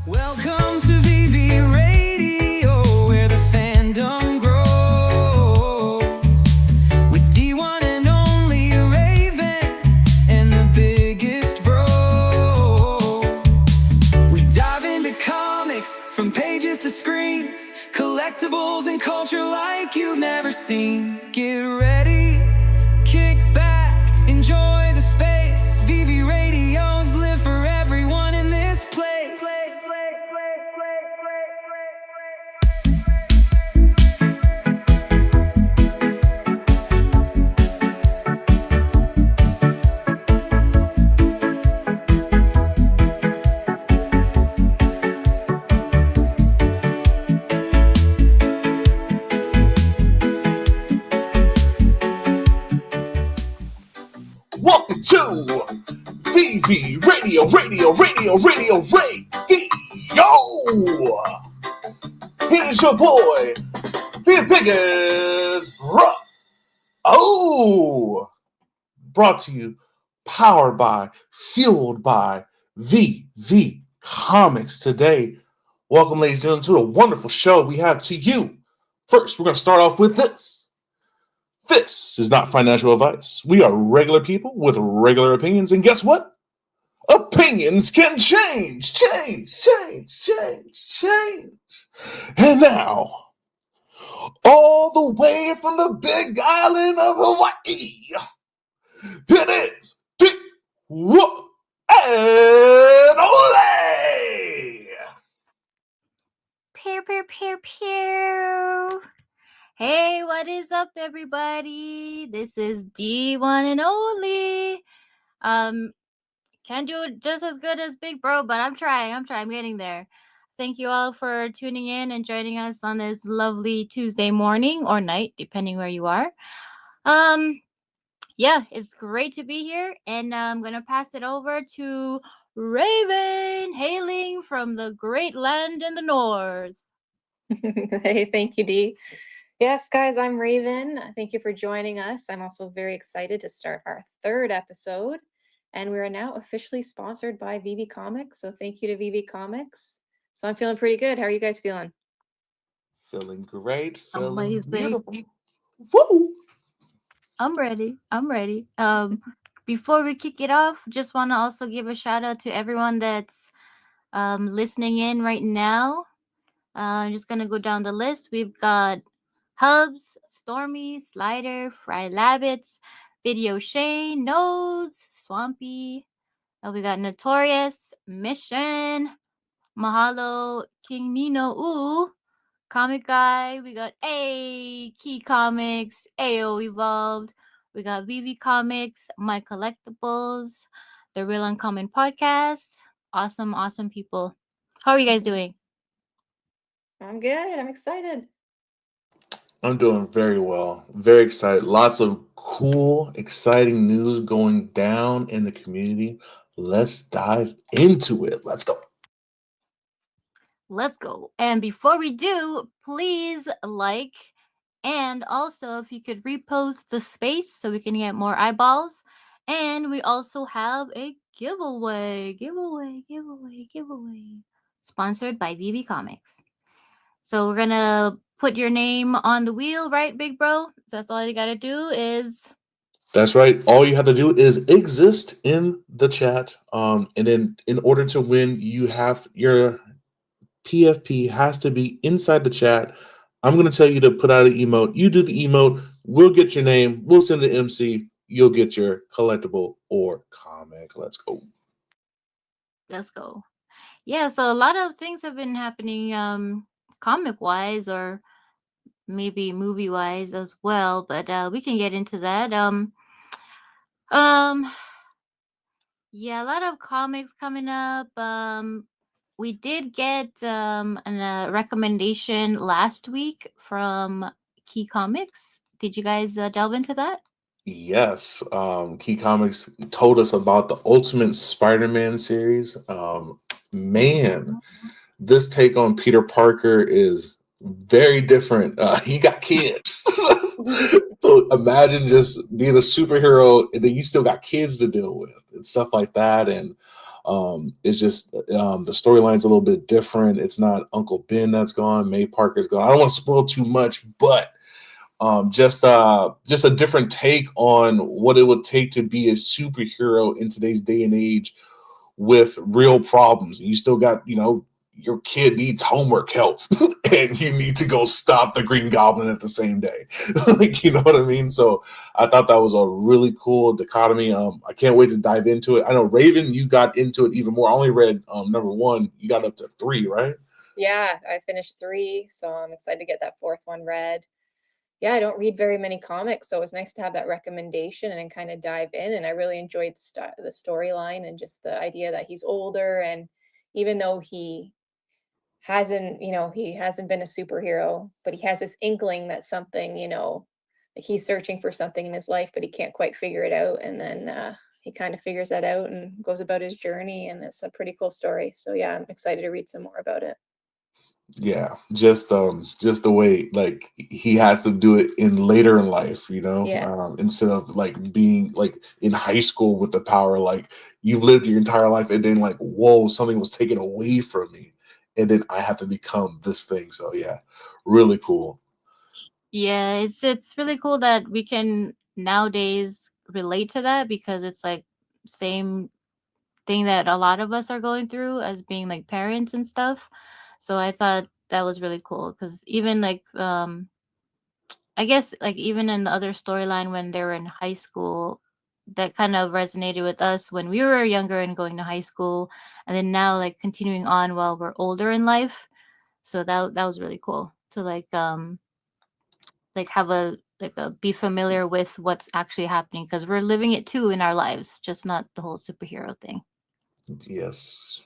Welcome to VeVe Radio, where the fandom grows. With D1 and only Raven and the biggest bro. We dive into comics from pages to screens, collectibles and culture like you've never seen. Get ready, kick back, enjoy the space. VeVe Radios live for everyone in this place. Welcome to VeVe Radio. It is your boy, the biggest bro. Oh, brought to you, powered by, fueled by VeVe Comics today. Welcome, ladies and gentlemen, to a wonderful show we have to you. First, we're going to start off with this. This is not financial advice. We are regular people with regular opinions, and guess what? Opinions can change. And now, all the way from the big island of Hawaii, it is D1 and Ole. Pew, pew, pew, pew. Hey, what is up, everybody? This is D1 and only. Can't do it just as good as Big Bro, but I'm trying. I'm getting there. Thank you all for tuning in and joining us on this lovely Tuesday morning or night, depending where you are. Yeah, it's great to be here, and I'm gonna pass it over to Raven, hailing from the great land in the north. Hey, thank you, Dee. Yes, guys, I'm Raven. Thank you for joining us. I'm also very excited to start our third episode, and we are now officially sponsored by VeVe Comics. So thank you to VeVe Comics. So I'm feeling pretty good. How are you guys feeling? Feeling great. Feeling Amazing. beautiful. Woo! I'm ready. Before we kick it off, just want to also give a shout out to everyone that's listening in right now. I'm just gonna go down the list. We've got Hubs, Stormy, Slider, Fry Labbits, VedeoShane, Nodes, Swampy. We got Notorious, Mission, Mahalo, King Nino, Ooh, Comic Guy. We got Key Comics, AO Evolved. We got VeVe Comics, My Collectibles, The Real Uncommon Podcast. Awesome people. How are you guys doing? I'm good. I'm excited. I'm doing very well. Very excited. Lots of cool, exciting news going down in the community. Let's dive into it. Let's go. Let's go. And before we do, please like, and also if you could repost the space so we can get more eyeballs. And we also have a giveaway. Sponsored by VeVe Comics. So we're gonna put your name on the wheel, right, Big Bro? So that's all you gotta do is. That's right. All you have to do is exist in the chat. And then in order to win, you have your PFP has to be inside the chat. I'm going to tell you to put out an emote. You do the emote. We'll get your name. We'll send the MC. You'll get your collectible or comic. Let's go. Yeah, so a lot of things have been happening comic-wise or maybe movie-wise as well, but we can get into that. Yeah, a lot of comics coming up. We did get a recommendation last week from Key Comics. Did you guys delve into that? Yes. Key Comics told us about the Ultimate Spider-Man series. Man, this take on Peter Parker is very different. He got kids. So imagine just being a superhero and then you still got kids to deal with and stuff like that. And It's just the storyline's a little bit different. It's not Uncle Ben that's gone, May Parker's gone. I don't want to spoil too much, but just a different take on what it would take to be a superhero in today's day and age with real problems. You still got, your kid needs homework help and you need to go stop the Green Goblin at the same day. Like, you know what I mean? So I thought that was a really cool dichotomy. I can't wait to dive into it. I know, Raven, you got into it even more. I only read number one. You got up to 3, right? Yeah, I finished 3, so I'm excited to get that 4th one read. Yeah, I don't read very many comics, so it was nice to have that recommendation and then kind of dive in. And I really enjoyed the storyline and just the idea that he's older, and even though he hasn't been a superhero, but he has this inkling that something, like he's searching for something in his life, but he can't quite figure it out. And then he kind of figures that out and goes about his journey, and it's a pretty cool story. So yeah, I'm excited to read some more about it. Yeah, just the way like he has to do it in later in life, Yes. instead of like being like in high school with the power, like you've lived your entire life and then like, whoa, something was taken away from me, and then I have to become this thing. So yeah, really cool. Yeah, it's really cool that we can nowadays relate to that, because it's like same thing that a lot of us are going through as being like parents and stuff. So I thought that was really cool, because even like I guess like even in the other storyline when they were in high school, that kind of resonated with us when we were younger and going to high school, and then now like continuing on while we're older in life. So that was really cool to like have a be familiar with what's actually happening, because we're living it too in our lives, just not the whole superhero thing. Yes.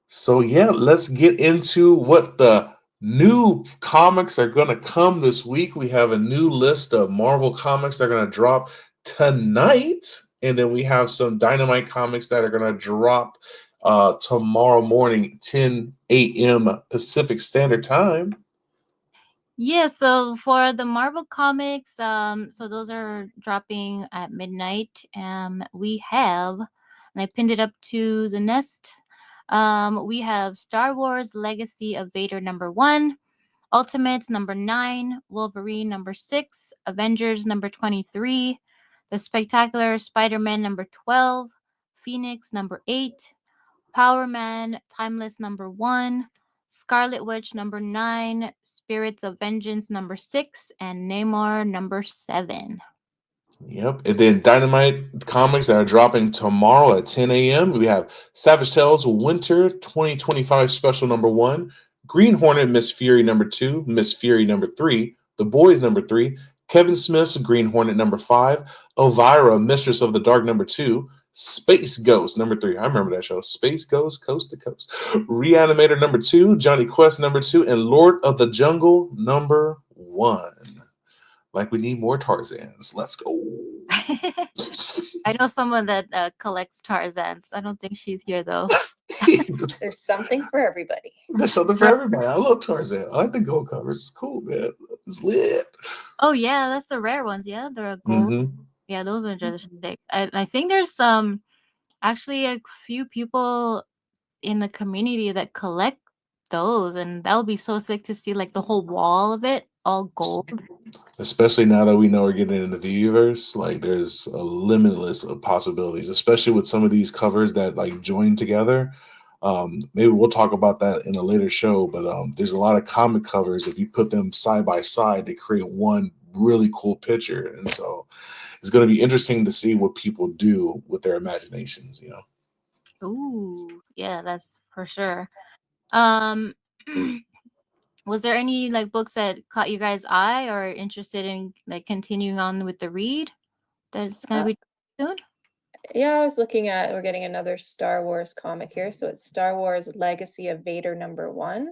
So yeah, let's get into what the new comics are going to come this week. We have a new list of Marvel comics that are going to drop tonight, and then we have some Dynamite comics that are going to drop tomorrow morning, 10 a.m. Pacific Standard Time. Yeah, so for the Marvel comics, so those are dropping at midnight. We have, and I pinned it up to the nest. We have Star Wars Legacy of Vader #1, Ultimates #9, Wolverine #6, Avengers #23, The Spectacular Spider-Man #12, Phoenix #8, Power Man Timeless #1, Scarlet Witch #9, Spirits of Vengeance #6, and Namor #7. Yep. And then Dynamite comics that are dropping tomorrow at 10 a.m. We have Savage Tales Winter 2025 Special #1, Green Hornet Miss Fury #2, Miss Fury #3, The Boys #3, Kevin Smith's Green Hornet #5, Elvira Mistress of the Dark #2, Space Ghost #3. I remember that show. Space Ghost Coast to Coast. Reanimator #2, Johnny Quest #2, and Lord of the Jungle #1. Like we need more Tarzans. Let's go. I know someone that collects Tarzans. I don't think she's here though. There's something for everybody. There's something for everybody. I love Tarzan. I like the gold covers. It's cool, man. It's lit. Oh yeah, that's the rare ones. Yeah, they're gold. Mm-hmm. Yeah, those are just sick. I think there's some actually a few people in the community that collect those, and that would be so sick to see like the whole wall of it all gold. Especially now that we know we're getting into the universe, like there's a limitless of possibilities, especially with some of these covers that like join together. Maybe we'll talk about that in a later show, but there's a lot of comic covers. If you put them side by side, they create one really cool picture. And so it's going to be interesting to see what people do with their imaginations. Ooh, yeah, that's for sure. Um, was there any like books that caught you guys' eye or interested in like continuing on with the read that's gonna Uh, be soon? yeah, I was looking at, we're getting another Star Wars comic here. So it's Star Wars Legacy of Vader #1.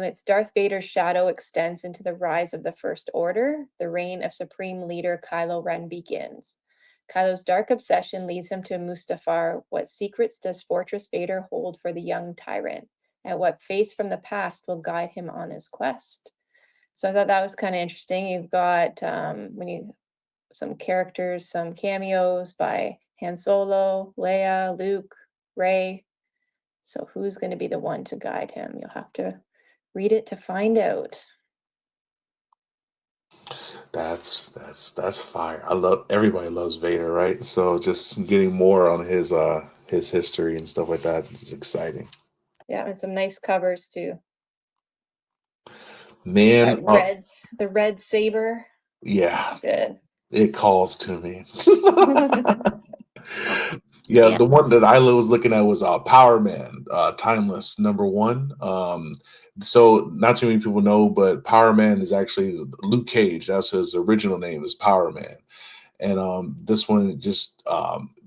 It's Darth Vader's shadow extends into the rise of the First Order. The reign of Supreme Leader Kylo Ren begins. Kylo's dark obsession leads him to Mustafar. What secrets does Fortress Vader hold for the young tyrant? And what face from the past will guide him on his quest? So I thought that was kind of interesting. You've got when you some characters, some cameos by Han Solo, Leia, Luke, Rey. So who's going to be the one to guide him? You'll have to read it to find out. That's fire. I love everybody loves Vader, right? So just getting more on his history and stuff like that is exciting. Yeah, and some nice covers too. Man, The red saber. yeah, It's good. it calls to me. Oh, Yeah, yeah. the one that I was looking at was Power Man, Timeless #1. So not too many people know, but Power Man is actually Luke Cage. That's his original name is Power Man. And this one just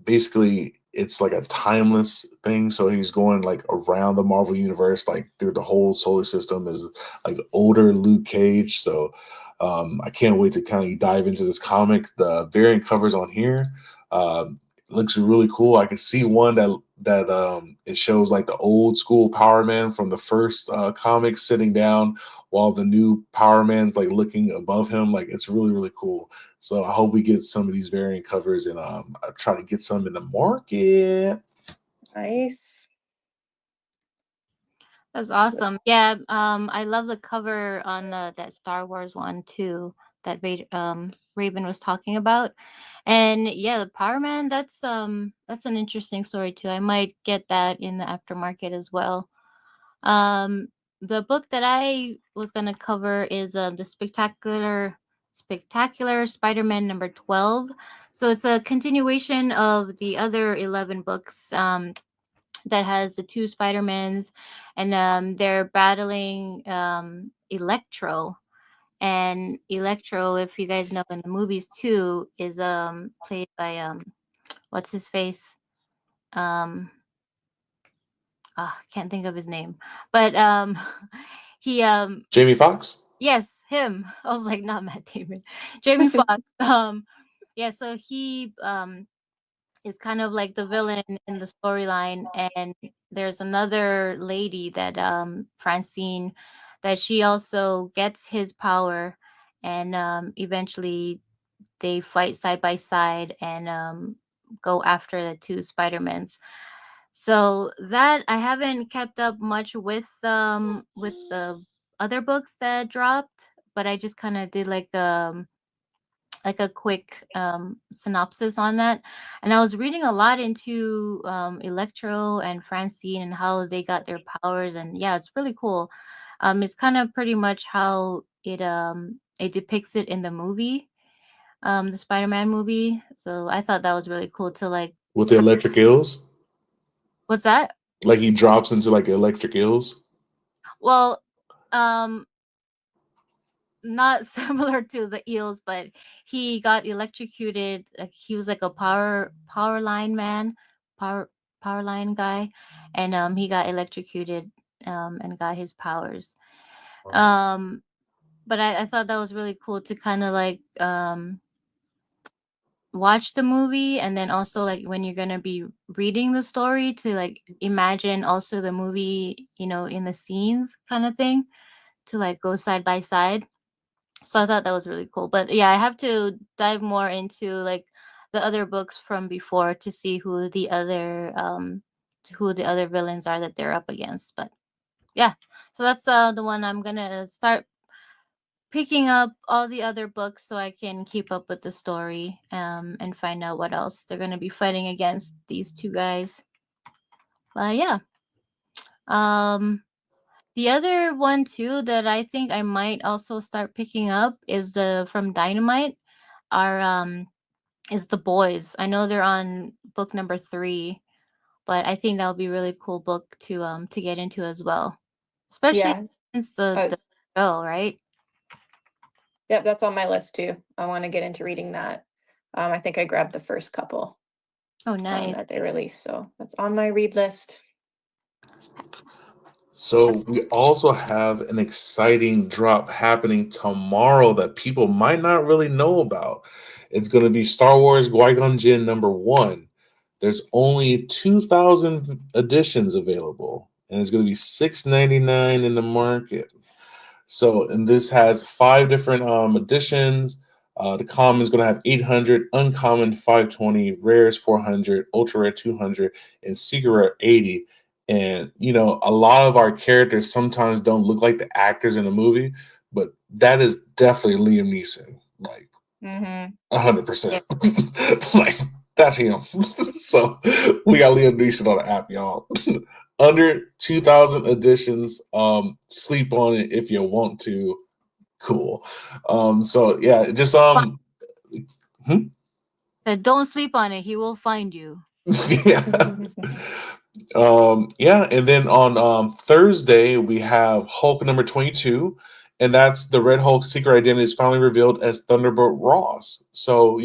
basically it's like a timeless thing. So he's going like around the Marvel universe, like through the whole solar system is like older Luke Cage. So I can't wait to kind of dive into this comic. The variant covers on here looks really cool. I can see one that it shows like the old school Power Man from the first comic sitting down while the new Power Man's like looking above him. Like it's really, really cool. So I hope we get some of these variant covers and I try to get some in the market. Nice. That's awesome. Yeah, I love the cover on that Star Wars one too that Raven was talking about. And yeah, the Power Man, that's an interesting story too. I might get that in the aftermarket as well. Um the book that I was going to cover is the Spectacular Spider-Man number 12. So it's a continuation of the other 11 books that has the two Spider-Mans, and they're battling Electro. And Electro, if you guys know in the movies too, is played by what's his face? Um can't think of his name. But he Jamie Foxx? yes, him. I was like, not Matt Damon. Jamie Foxx. Yeah, so he is kind of like the villain in the storyline, and there's another lady that Francine, that she also gets his power, and eventually they fight side by side and go after the two Spider-Mans. So that I haven't kept up much with the other books that dropped, but I just kind of did like a quick synopsis on that. And I was reading a lot into Electro and Francine and how they got their powers. And yeah, it's really cool. It's kind of pretty much how it depicts it in the movie, the Spider-Man movie. So I thought that was really cool to like. With the electric eels? What's that? Like he drops into like electric eels? Well, um, not similar to the eels, but he got electrocuted. Like he was like a power line man, power power line guy, and he got electrocuted and got his powers. Um, but I thought that was really cool to kind of like watch the movie, and then also like when you're gonna be reading the story to like imagine also the movie, in the scenes kind of thing, to like go side by side. So I thought that was really cool. But yeah, I have to dive more into like the other books from before to see who the other villains are that they're up against. But yeah, so that's the one I'm gonna start picking up all the other books so I can keep up with the story and find out what else they're gonna be fighting against these two guys. But yeah. Um the other one too that I think I might also start picking up is the from Dynamite are is The Boys. I know they're on book number 3, but I think that would be a really cool book to get into as well. Especially Yeah. since I the was, show, right? yep, that's on my list too. I want to get into reading that. I think I grabbed the first couple Oh, nice. that they released, so that's on my read list. So we also have an exciting drop happening tomorrow that people might not really know about. It's going to be Star Wars Qui-Gon Jinn #1. There's only 2,000 editions available, and it's going to be $6.99 in the market. So, and this has 5 different editions. The common is going to have 800, uncommon 520, rares 400, ultra rare 200, and secret rare 80. And a lot of our characters sometimes don't look like the actors in the movie, but that is definitely Liam Neeson, like Mm-hmm. 100%. Like that's him. So we got Liam Neeson on the app, y'all. Under 2,000 editions. Sleep on it if you want to. Cool. So yeah, just hmm? Don't sleep on it. He will find you. Yeah. Yeah, and then on Thursday we have Hulk number 22, and that's the Red Hulk's secret identity is finally revealed as Thunderbolt Ross. So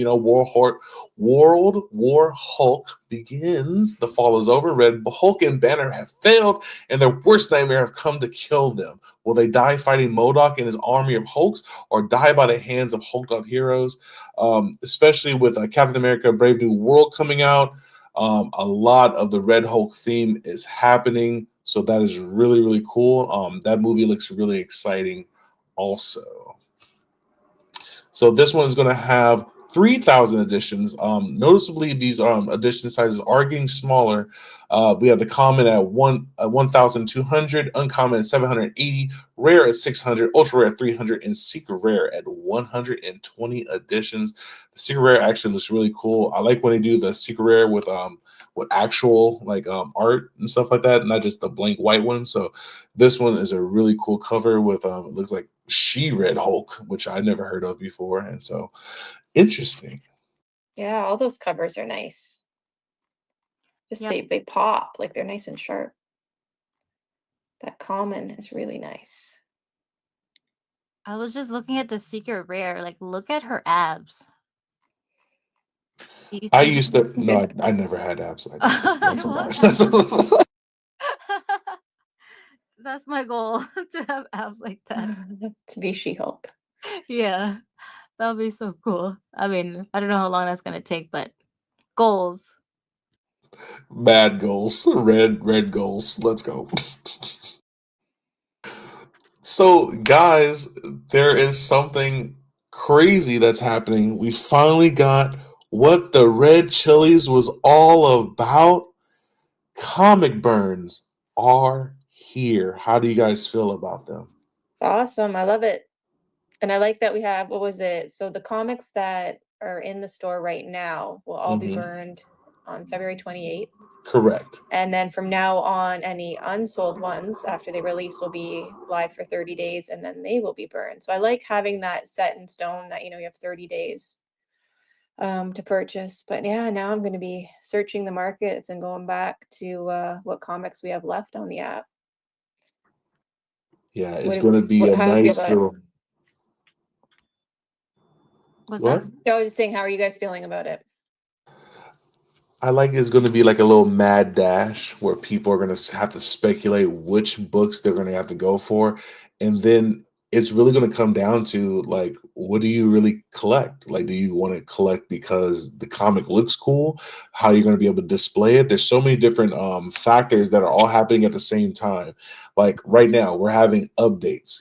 World War Hulk begins. The fall is over. Red Hulk and Banner have failed, and their worst nightmare have come to kill them. Will they die fighting MODOK and his army of Hulks, or die by the hands of Hulked out heroes? Especially with Captain America: Brave New World coming out. A lot of the Red Hulk theme is happening, so that is really, really cool. That movie looks really exciting also. So this one is going to have 3,000 editions. Noticeably, these edition sizes are getting smaller. We have the common at 1,200, uncommon at 780, rare at 600, ultra rare at 300, and secret rare at 120 editions. The secret rare actually looks really cool. I like when they do the secret rare with actual art and stuff like that, not just the blank white one. So this one is a really cool cover with it looks like Red Hulk, which I never heard of before, and so interesting. Yeah, all those covers are nice. Just Yep. they pop, like they're nice and sharp. That common is really nice. I was just looking at the secret rare. Like, look at her abs. I You used to no, I never had abs. That's a lie. That's my goal to have abs like that. To be She-Hulk. Yeah, that would be so cool. I mean, I don't know how long that's gonna take, but goals. Bad goals, red goals. Let's go. So, guys, there is something crazy that's happening. We finally got what the red chilies was all about. Comic burns are here. How do you guys feel about them? Awesome. I love it. And I like that we have, what was it? So the comics that are in the store right now will all be burned on February 28th. Correct. And then from now on, any unsold ones after they release will be live for 30 days and then they will be burned. So I like having that set in stone that, you have 30 days to purchase. But yeah, now I'm going to be searching the markets and going back to what comics we have left on the app. Yeah, it's going to be a How do you feel nice about it? little. What's What? that? I was just saying, how are you guys feeling about it? I like it's going to be like a little mad dash where people are going to have to speculate which books they're going to have to go for. And then it's really going to come down to like, what do you really collect? Like, do you want to collect because the comic looks cool? How you're going to be able to display it? There's so many different factors that are all happening at the same time. Like right now, we're having updates,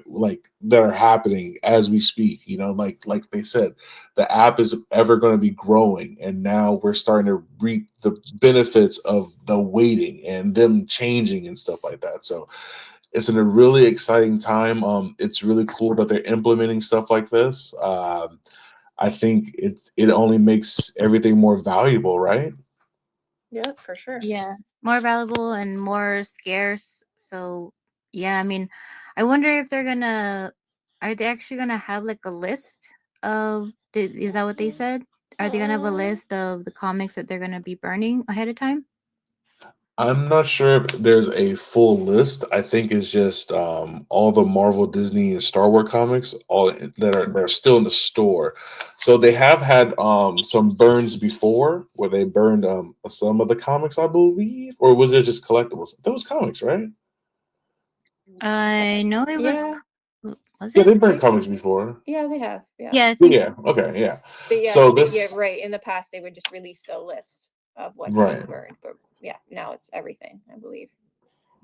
like that are happening as we speak. Like they said, the app is ever going to be growing, and now we're starting to reap the benefits of the waiting and them changing and stuff like that. So it's in a really exciting time. It's really cool that they're implementing stuff like this. I think it only makes everything more valuable, right? Yeah, for sure. Yeah, more valuable and more scarce. So yeah, I mean, I wonder if are they actually gonna have like a list of is that what they said? Are they gonna have a list of the comics that they're gonna be burning ahead of time? I'm not sure if there's a full list. I think it's just all the Marvel, Disney, and Star Wars comics, all that are still in the store. So they have had some burns before, where they burned some of the comics, I believe, or was it just collectibles? Those comics, right? I know it was. Yeah. Was Yeah, it? they burned comics before. Yeah, they have. Yeah. Yeah, I think Yeah. Okay. Yeah. But yeah, So yeah, this, right. In the past, they would just release a list of what's right. being burned. But yeah, now it's everything, I believe.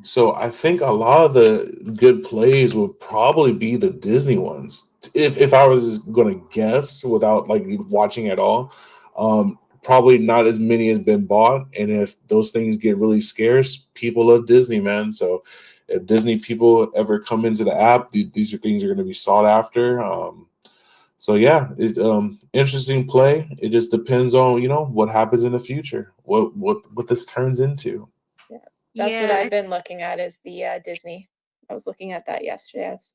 So I think a lot of the good plays would probably be the Disney ones. If I was going to guess without like watching at all, probably not as many has been bought. And if those things get really scarce, people love Disney, man. So if Disney people ever come into the app, these are things are going to be sought after. So yeah, interesting play. It just depends on what happens in the future, what this turns into. Yeah, that's what Yeah, I've been looking at is the Disney. I was looking at that yesterday. I was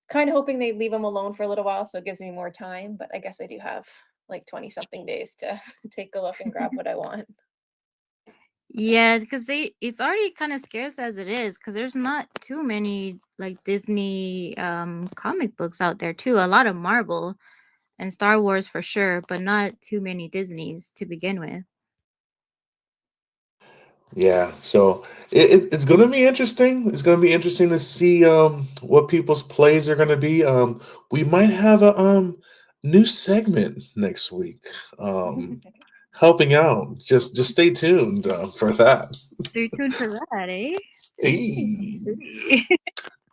kind of hoping they'd leave them alone for a little while, so it gives me more time. But I guess I do have like 20 something days to take a look and grab what I want. yeah, because it's already kind of scarce as it is, because there's not too many like Disney comic books out there too. A lot of Marvel and Star Wars for sure, but not too many Disneys to begin with. Yeah, so it's going to be interesting. It's going to be interesting to see what people's plays are going to be. We might have a new segment next week. Helping out. Just stay tuned for that. Stay tuned for that, eh? Hey.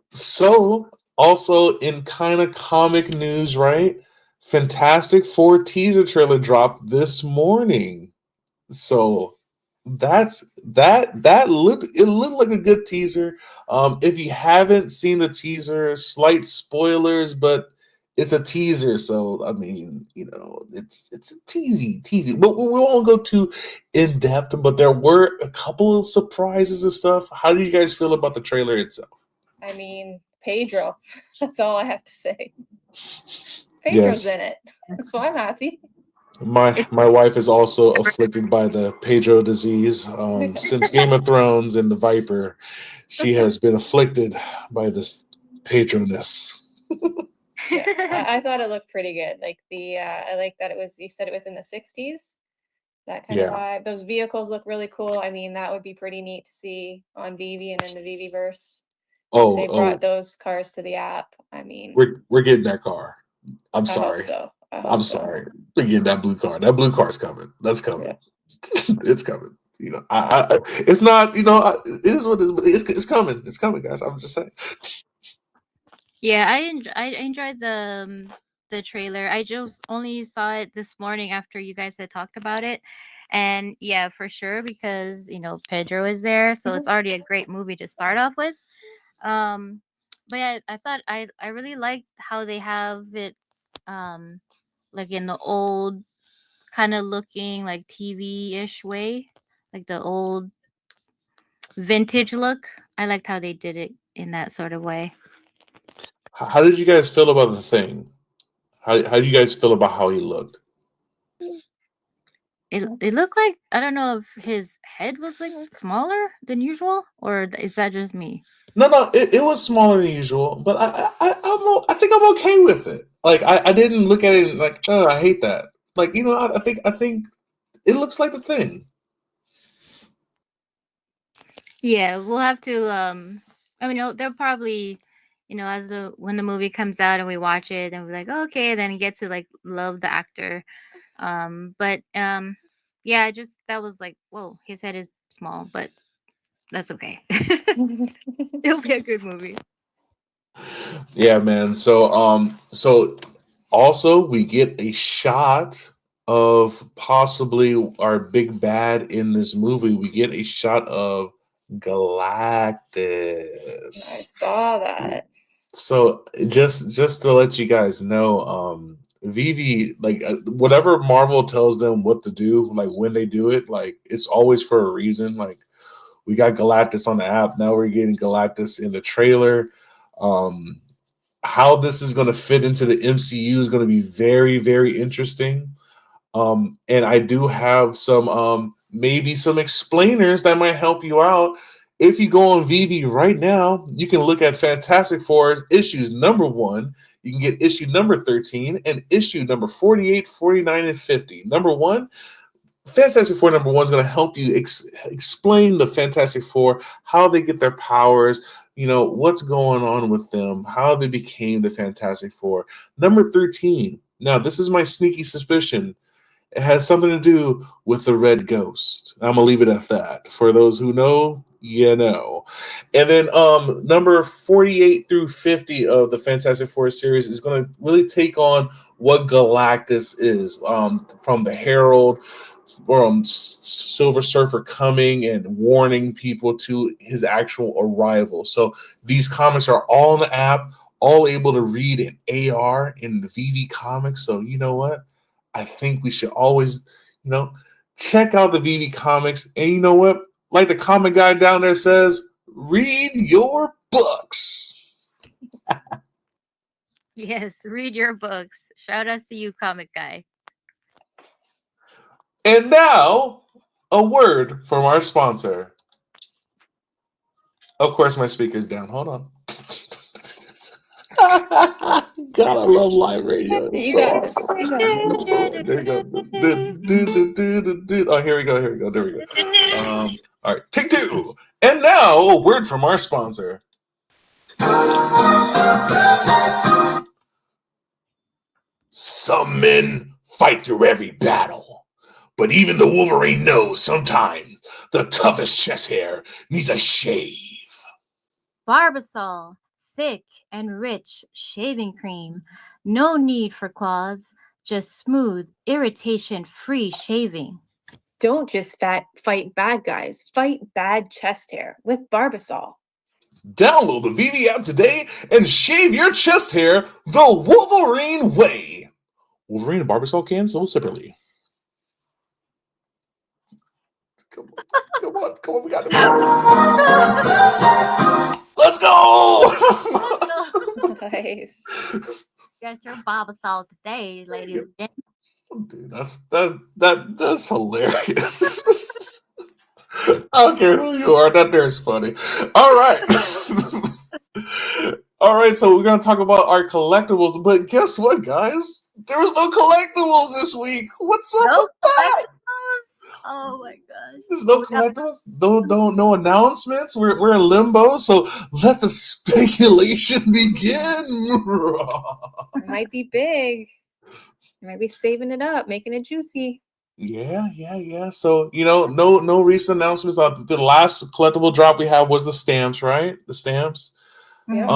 So, also in kind of comic news, right? Fantastic Four teaser trailer dropped this morning. So that looked like a good teaser. If you haven't seen the teaser, slight spoilers, but it's a teaser, so I mean, it's a teasy. But we won't go too in depth. But there were a couple of surprises and stuff. How do you guys feel about the trailer itself? I mean, Pedro. That's all I have to say. Pedro's in Yes, it, so I'm happy. my wife is also afflicted by the Pedro disease. Since Game of Thrones and the Viper, she has been afflicted by this Pedroness. Yeah, I thought it looked pretty good. Like I like that it was. You said it was in the '60s. That kind of Yeah. vibe. Those vehicles look really cool. I mean, that would be pretty neat to see on VeVe and in the VeVe verse if Oh, they brought oh, those cars to the app. I mean, we're getting that car. I'm I hope sorry. so. I I'm hope so. sorry. We're getting that blue car. That blue car's coming. That's Yeah. coming. It's coming. It's not. It is what it is. It's coming. It's coming, guys. I'm just saying. Yeah, I enjoyed the trailer. I just only saw it this morning after you guys had talked about it. And yeah, for sure, because Pedro is there, so it's already a great movie to start off with. Um but yeah, I thought I really liked how they have it um like in the old kind of looking like TV-ish way, like the old vintage look. I liked how they did it in that sort of way. How did you guys feel about the thing? How do you guys feel about how he looked? It looked like, I don't know if his head was like smaller than usual, or is that just me? No, no, it was smaller than usual, but I think I'm okay with it. Like I didn't look at it like, oh, I hate that. Like I think it looks like the thing. Yeah, we'll have to. I mean, they'll probably, as the when the movie comes out and we watch it, and we're like, "Oh, okay, then you get to like love the actor. But yeah, I just that was like, whoa, his head is small, but that's okay. It'll be a good movie. Yeah, man. So also we get a shot of possibly our big bad in this movie. We get a shot of I Galactus. saw that. So just to let you guys know, Vivi, like whatever Marvel tells them what to do, like when they do it, like it's always for a reason. Like we got Galactus on the app, now we're getting Galactus in the trailer. Um, how this is going to fit into the MCU is going to be very, very interesting. And I do have some maybe some explainers that might help you out. If you go on VeVe right now, you can look at Fantastic Four issues number 1. You can get issue number 13 and issue number 48, 49, and 50. Number 1, Fantastic Four number 1 is going to help you explain the Fantastic Four, how they get their powers, what's going on with them, how they became the Fantastic Four. Number 13. Now, this is my sneaky suspicion. It has something to do with the red ghost. I'm gonna leave it at that. For those who know, you know. And then number 48 through 50 of the Fantastic Four series is gonna really take on what Galactus is. From the Herald, from Silver Surfer coming and warning people to his actual arrival. So these comics are all in the app, all able to read in AR in the VeVe comics. So you know what? I think we should always, you know, check out the VeVe comics. And you know what? Like the comic guy down there says, read your books. Yes, read your books. Shout out to you, comic guy. And now, a word from our sponsor. Of course, my speaker's down. Hold on. God, I love live radio. It's You so got this. awesome. You got this. It's so, there you go. Oh, here we go. Here we go. There we go. All right, take two. And now, a word from our sponsor. Some men fight through every battle, but even the Wolverine knows sometimes the toughest chest hair needs a shave. Barbasol, thick and rich shaving cream. No need for claws, just smooth, irritation-free shaving. Don't just fight bad guys. Fight bad chest hair with Barbasol. Download the VeVe app today and shave your chest hair the Wolverine way. Wolverine and Barbasol can sold separately. Come on, we got it. Let's go! Nice. Get your Barbasol today, ladies and gentlemen. Dude, that's hilarious. I don't care who you are. That there's funny. All right. All right, so we're gonna talk about our collectibles, but guess what, guys? There was no collectibles this week. What's up No with that? collectibles? Oh my gosh. There's no We got- collectibles, no announcements. We're in limbo, so let the speculation begin. It might be big. You might be saving it up, making it juicy. Yeah. So no recent announcements. The last collectible drop we have was the stamps, right? The stamps. Yep.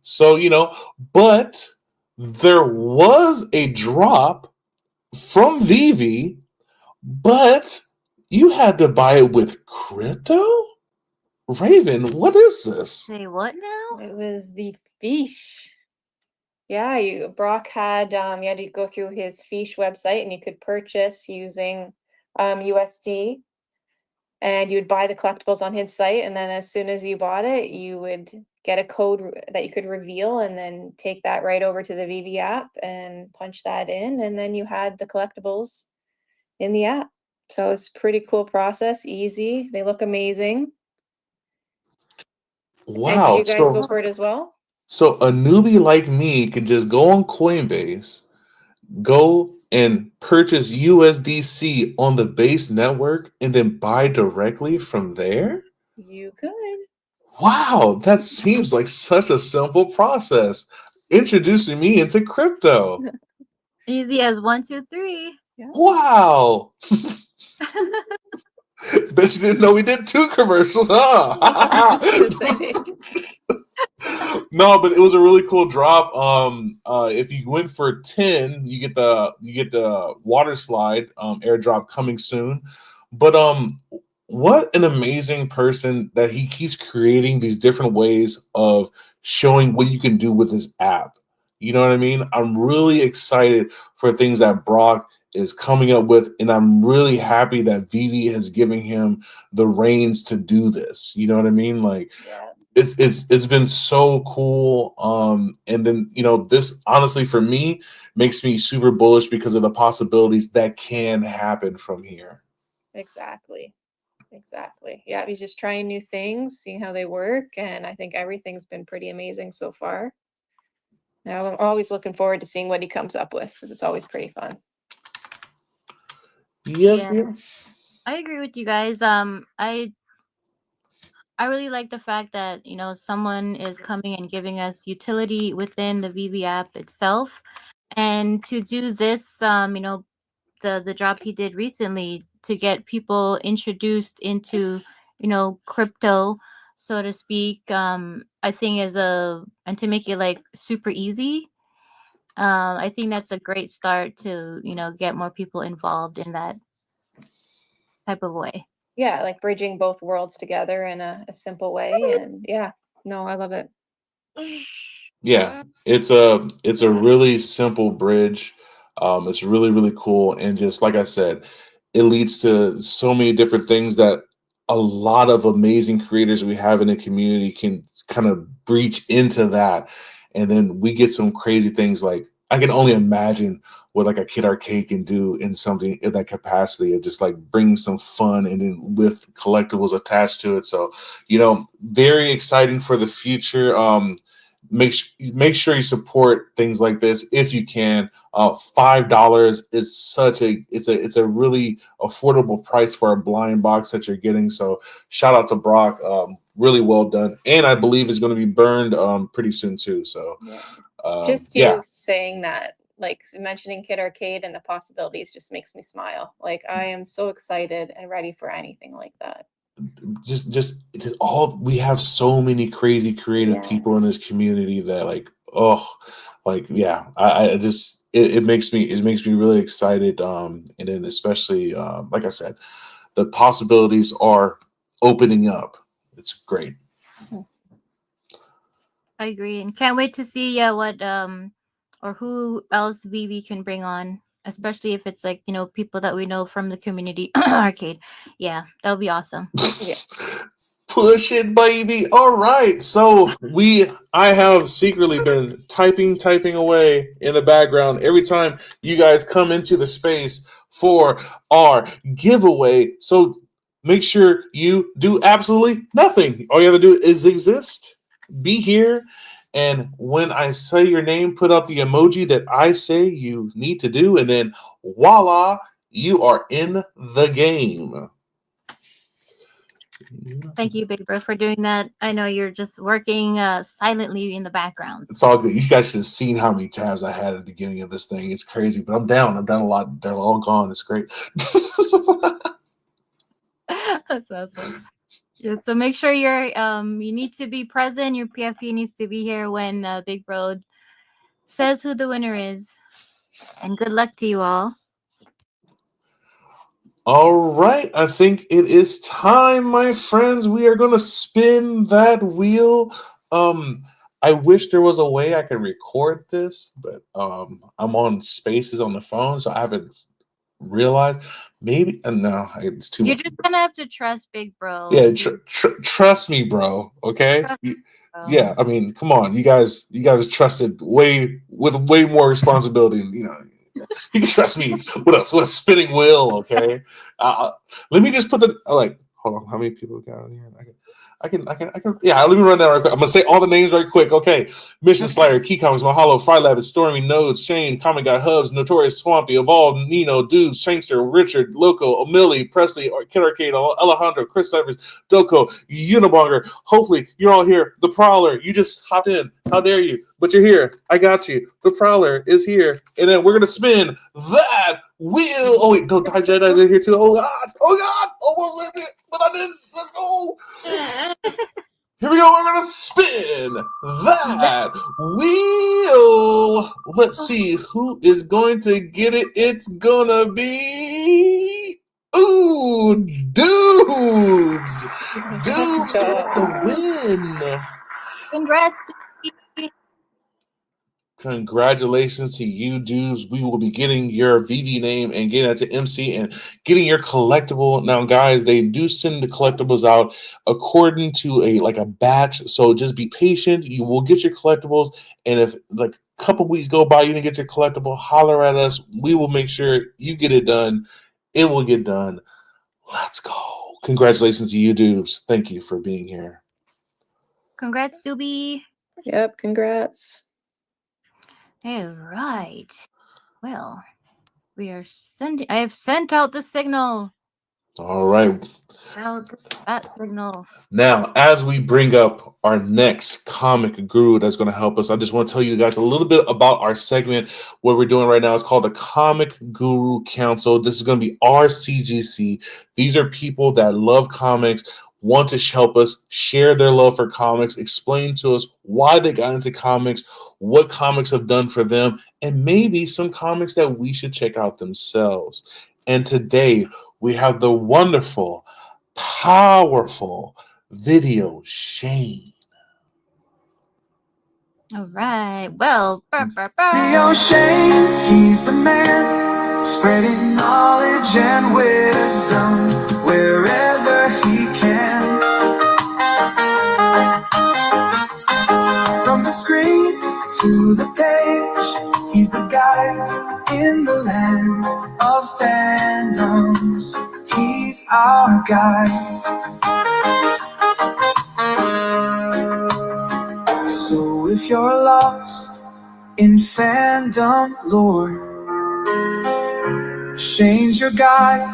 So but there was a drop from VeVe, but you had to buy it with crypto. Raven, what is this? Say what now? It was the fiche. Yeah, Brock had you had to go through his fiche website and you could purchase using USD, and you would buy the collectibles on his site, and then as soon as you bought it, you would get a code that you could reveal and then take that right over to the VeVe app and punch that in, and then you had the collectibles in the app. So it's a pretty cool process, easy. They look amazing. And did Wow. you guys go for it as well? So a newbie like me could just go on Coinbase, go and purchase USDC on the base network, and then buy directly from there? You could. Wow, that seems like such a simple process. Introducing me into crypto. Easy as 1, 2, 3. Yeah. Wow. Bet you didn't know we did 2 commercials, huh? I was gonna say. No, but it was a really cool drop. If you win for 10, you get the water slide airdrop coming soon. But what an amazing person that he keeps creating these different ways of showing what you can do with his app. You know what I mean? I'm really excited for things that Brock is coming up with, and I'm really happy that VeVe has given him the reins to do this. You know what I mean? Like, Yeah. it's been so cool. And then this honestly for me makes me super bullish because of the possibilities that can happen from here. Exactly. Yeah, he's just trying new things, seeing how they work, and I think everything's been pretty amazing so far. Now I'm always looking forward to seeing what he comes up with because it's always pretty fun. Yes. Yeah. I agree with you guys. I really like the fact that someone is coming and giving us utility within the VeVe app itself, and to do this, the drop he did recently to get people introduced into, crypto, so to speak. I think is a and to make it like super easy. I think that's a great start to, get more people involved in that type of way. Yeah, like bridging both worlds together in a simple way. And yeah, no, I love it. Yeah, it's a really simple bridge. It's really really cool, and just like I said, it leads to so many different things that a lot of amazing creators we have in the community can kind of breach into that, and then we get some crazy things. Like I can only imagine what like a Kid Arcade can do in something in that capacity of just like bringing some fun and then with collectibles attached to it. So very exciting for the future. Make sure you support things like this if you can. $5 is it's a really affordable price for a blind box that you're getting. So shout out to Brock. Really well done, and I believe it's going to be burned pretty soon too. So Yeah. Just yeah, you saying that, like mentioning Kid Arcade and the possibilities just makes me smile. Like I am so excited and ready for anything like that. just all we have so many crazy creative people in this Yes. community that yeah, I just it makes me really excited. And then especially like I said, the possibilities are opening up. It's great. I agree, and can't wait to see what or who else VeVe can bring on, especially if it's like people that we know from the community arcade. Yeah, that would be awesome. Yes. Push it, baby. All right. So I have secretly been typing away in the background every time you guys come into the space for our giveaway. So make sure you do absolutely nothing. All you have to do is exist, be here, and when I say your name, put out the emoji that I say you need to do, and then voila, you are in the game. Thank you, Big Bro, for doing that. I know you're just working silently in the background. It's all good. You guys should have seen how many tabs I had at the beginning of this thing. It's crazy, but I'm down. I've done a lot. They're all gone. It's great. That's awesome. Yeah, so make sure you need to be present. Your PFP needs to be here when Big Bro says who the winner is. And good luck to you all. All right. I think it is time, my friends. We are going to spin that wheel. I wish there was a way I could record this, but I'm on Spaces on the phone, so I haven't realized. Maybe no, it's too You're much. just gonna have to trust Big Bro. Yeah, trust me, bro. Okay. Trust Bro. Yeah, I mean, come on, you guys trusted way more responsibility. You can trust me with a spinning wheel. Okay, let me just put hold on, how many people got on here? I can. Yeah, let me run down right quick. I'm gonna say all the names right quick. Okay, Mission Okay. Slider, Key Comics, Mahalo, Fry Lab, Stormy, Nodes, Shane, Comic Guy, Hubs, Notorious, Swampy, Evolved, Nino, Dudes, Shankster, Richard, Loco, O'Milly, Presley, Kid Arcade, Alejandro, Chris Severs, Doko, Unibonger. Hopefully, you're all here. The Prowler, you just hopped in. How dare you? But you're here. I got you. The Prowler is here. And then we're going to spin that wheel. Oh, wait. No, Die Jedi's in here too. Oh, God. Oh, God. Almost made it. But I didn't. Let's go. Here we go. We're going to spin that wheel. Let's see who is going to get it. It's going to be... Ooh, Dudes. Dudes with the win. Congrats to me. Congratulations to you, dudes. We will be getting your VV name and getting that to MC and getting your collectible. Now, guys, they do send the collectibles out according to a batch. So just be patient. You will get your collectibles. And if like a couple weeks go by, you didn't get your collectible, holler at us. We will make sure you get it done. It will get done. Let's go. Congratulations to you, dudes. Thank you for being here. Congrats, Doobie. Yep. Congrats. All right. Well, we are sending. I have sent out the signal. All right. Out that signal. Now, as we bring up our next comic guru that's going to help us, I just want to tell you guys a little bit about our segment. What we're doing right now is called the Comic Guru Council. This is going to be our CGC. These are people that love comics, want to help us share their love for comics, explain to us why they got into comics, what comics have done for them, and maybe some comics that we should check out themselves. And today we have the wonderful, powerful VideoShane. All right. Well, VeVe, he's the man, spreading knowledge and wisdom wherever he can. From the screen to the page, he's the guide in the land of fandoms. He's our guide. So if you're lost in fandom lore, Shane's your guide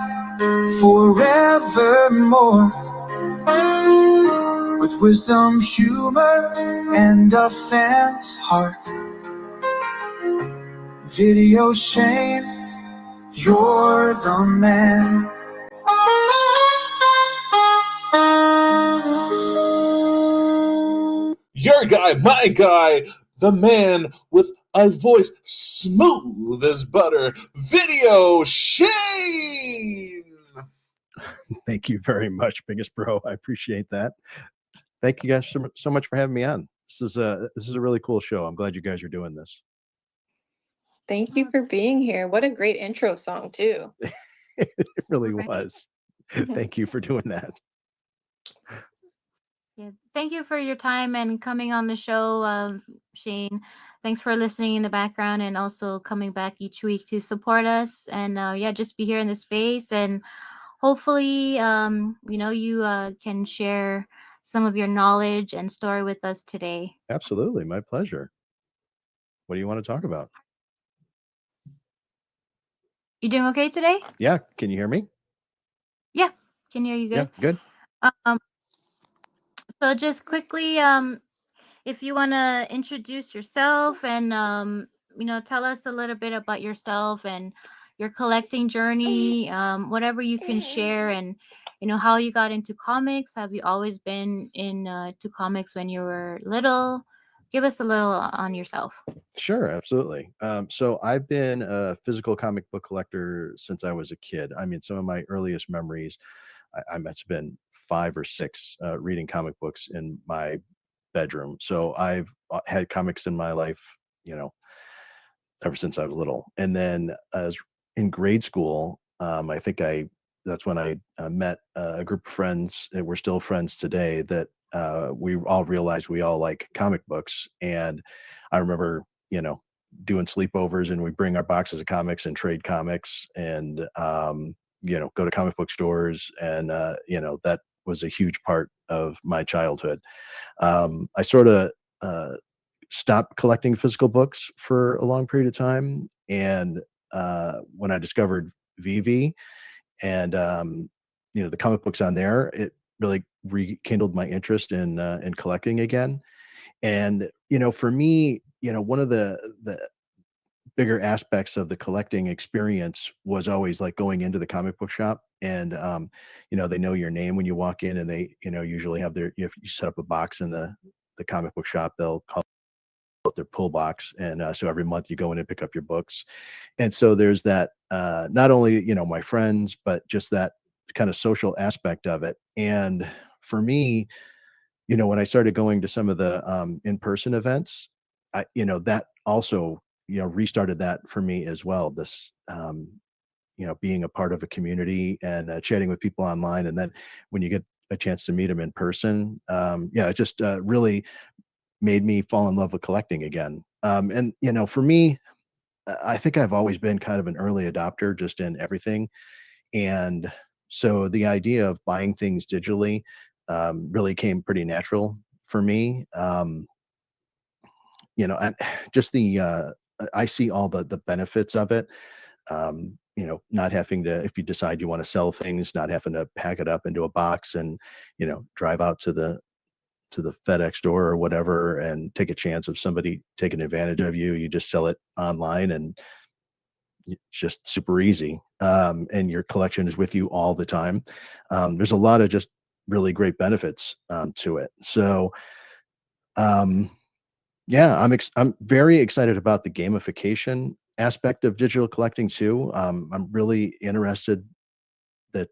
forevermore. With wisdom, humor, and a fan's heart. VedeoShane, you're the man. Your guy, my guy, the man with a voice smooth as butter, VideoShane. Thank you very much, biggest bro. I appreciate that. Thank you guys so much for having me on. This is a really cool show. I'm glad you guys are doing this. Thank you for being here. What a great intro song, too. It really Right. was. Thank you for doing that. yeah, thank you for your time and coming on the show, Shane. Thanks for listening in the background and also coming back each week to support us. And yeah, just be here in the space and hopefully, you can share some of your knowledge and story with us today. Absolutely, my pleasure. What do you want to talk about? You doing okay today? Yeah, can you hear me? Yeah, can hear you good. Yeah, good. Um, so just quickly, if you want to introduce yourself and tell us a little bit about yourself and your collecting journey, whatever you can share, and how you got into comics. Have you always been into comics when you were little? Give us a little on yourself. Sure, absolutely. So I've been a physical comic book collector since I was a kid. I mean, some of my earliest memories, I must have been 5 or 6 reading comic books in my bedroom. So I've had comics in my life, you know, ever since I was little. And then as in grade school, I think that's when I met a group of friends, and we're still friends today, that we all realized we all like comic books. And I remember, doing sleepovers, and we bring our boxes of comics and trade comics, and go to comic book stores, and that was a huge part of my childhood. I sort of stopped collecting physical books for a long period of time, and when I discovered VeVe and the comic books on there, it really rekindled my interest in collecting again. And for me, one of the bigger aspects of the collecting experience was always like going into the comic book shop, and they know your name when you walk in, and they usually have if you set up a box in the comic book shop, they'll call it their pull box. And so every month you go in and pick up your books. And so there's that, not only my friends, but just that kind of social aspect of it. And for me, when I started going to some of the in-person events, that also restarted that for me as well. This being a part of a community, and chatting with people online, and then when you get a chance to meet them in person, it just really made me fall in love with collecting again. And for me, I think I've always been kind of an early adopter just in everything. And so the idea of buying things digitally really came pretty natural for me. And just I see all the benefits of it. not having to, if you decide you want to sell things, not having to pack it up into a box and, drive out to the FedEx store or whatever and take a chance of somebody taking advantage of you. You just sell it online and it's just super easy. And your collection is with you all the time. There's a lot of just really great benefits to it. So, um, yeah, I'm very excited about the gamification aspect of digital collecting too. I'm really interested that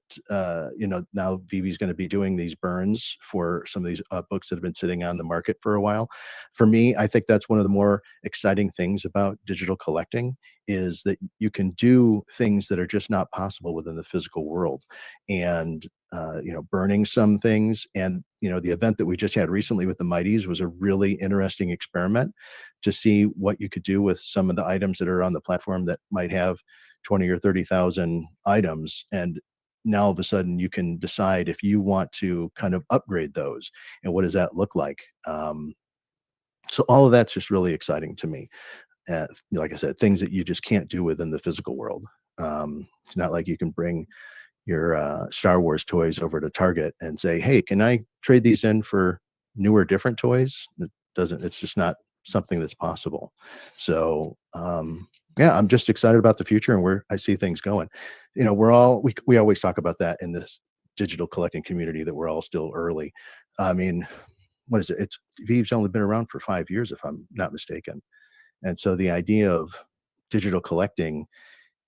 now VeVe's going to be doing these burns for some of these books that have been sitting on the market for a while. For me, I think that's one of the more exciting things about digital collecting is that you can do things that are just not possible within the physical world, and burning some things. And the event that we just had recently with the Mighties was a really interesting experiment to see what you could do with some of the items that are on the platform that might have 20 or 30,000 items. And now all of a sudden you can decide if you want to kind of upgrade those, and what does that look like. So all of that's just really exciting to me. Like I said, things that you just can't do within the physical world. It's not like you can bring your Star Wars toys over to Target and say, hey, can I trade these in for newer different toys? It's just not something that's possible. So yeah, I'm just excited about the future and where I see things going. We always talk about that in this digital collecting community, that we're all still early. I mean, what is it? VeVe's only been around for 5 years, if I'm not mistaken. And so the idea of digital collecting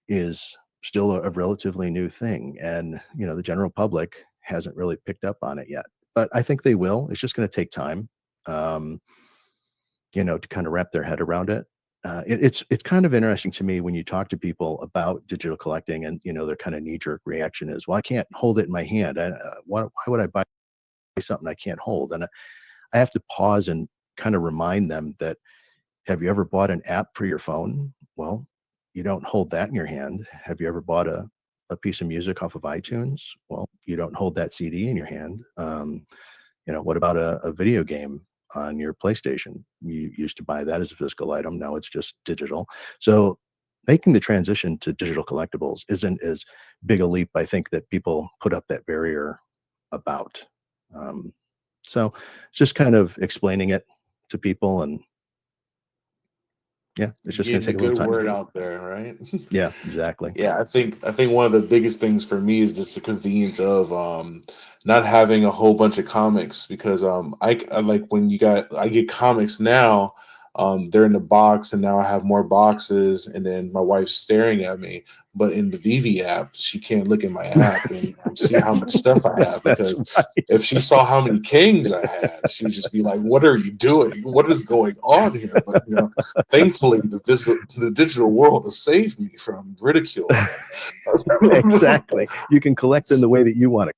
is still a relatively new thing. And, the general public hasn't really picked up on it yet, but I think they will. It's just going to take time, um, to kind of wrap their head around it. It's kind of interesting to me when you talk to people about digital collecting, and their kind of knee jerk reaction is, "Well, I can't hold it in my hand. Why would I buy something I can't hold?" And I have to pause and kind of remind them that, have you ever bought an app for your phone? Well, you don't hold that in your hand. Have you ever bought a piece of music off of iTunes? Well, you don't hold that CD in your hand. What about a video game on your PlayStation? You used to buy that as a physical item. Now it's just digital. So making the transition to digital collectibles isn't as big a leap, I think, that people put up that barrier about. Um, so just kind of explaining it to people, and yeah, it's just going Getting to the take a little good time. word out there, right? Yeah, exactly. Yeah, I think one of the biggest things for me is just the convenience of not having a whole bunch of comics, because I like when I get comics now, they're in the box, and now I have more boxes, and then my wife's staring at me. But in the VeVe app, she can't look at my app and see how much stuff I have, That's because right. if she saw how many kings I had, she'd just be like, "What are you doing? What is going on here?" But thankfully, the digital world has saved me from ridicule. Exactly. You can collect in the way that you want to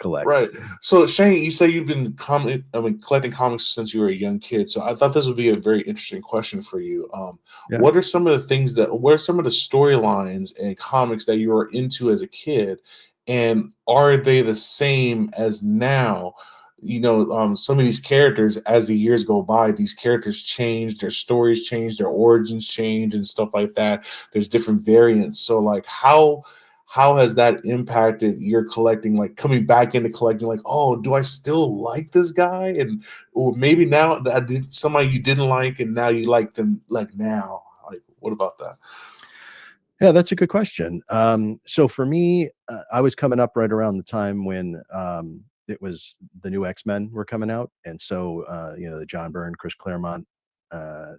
collect. Right. So Shane, you say you've been collecting comics since you were a young kid. So I thought this would be a very interesting question for you. Yeah. What are some of the what are some of the storylines and comics that you were into as a kid, and are they the same as now? Some of these characters, as the years go by, these characters change, their stories change, their origins change, and stuff like that. There's different variants. So, like, how has that impacted your collecting, like coming back into collecting, like, oh, do I still like this guy? And or maybe now that I did somebody you didn't like and now you like them, like now. Like, what about that? Yeah, that's a good question. So for me, I was coming up right around the time when it was the new X-Men were coming out. And so, the John Byrne, Chris Claremont, uh,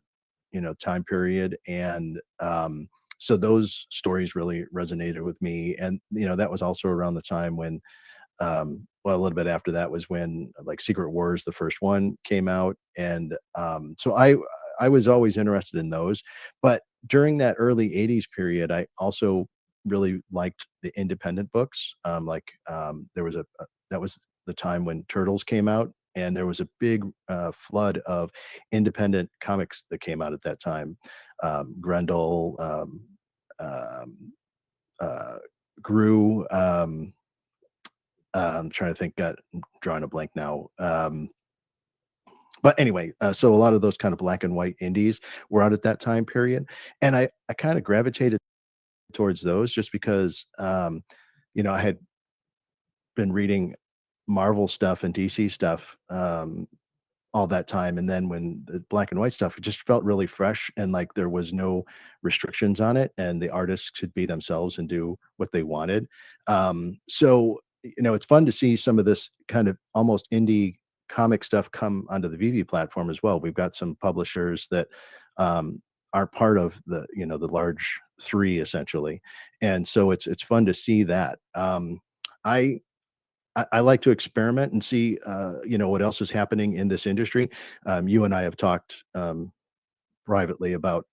time period. And so those stories really resonated with me. And, that was also around the time when, well, a little bit after that was when, like, Secret Wars, the first one, came out. And so I was always interested in those. But during that early 80s period, I also really liked the independent books. There was that was the time when Turtles came out, and there was a big flood of independent comics that came out at that time. Grendel, um, uh, Gru. I'm trying to think. I'm drawing a blank now. But anyway, so a lot of those kind of black and white indies were out at that time period, and I kind of gravitated towards those just because, I had been reading Marvel stuff and DC stuff all that time. And then when the black and white stuff, it just felt really fresh and like there was no restrictions on it, and the artists could be themselves and do what they wanted. So, it's fun to see some of this kind of almost indie comic stuff come onto the VeVe platform as well. We've got some publishers that are part of the large three essentially. And so it's fun to see that. I I like to experiment and see, what else is happening in this industry. You and I have talked privately about,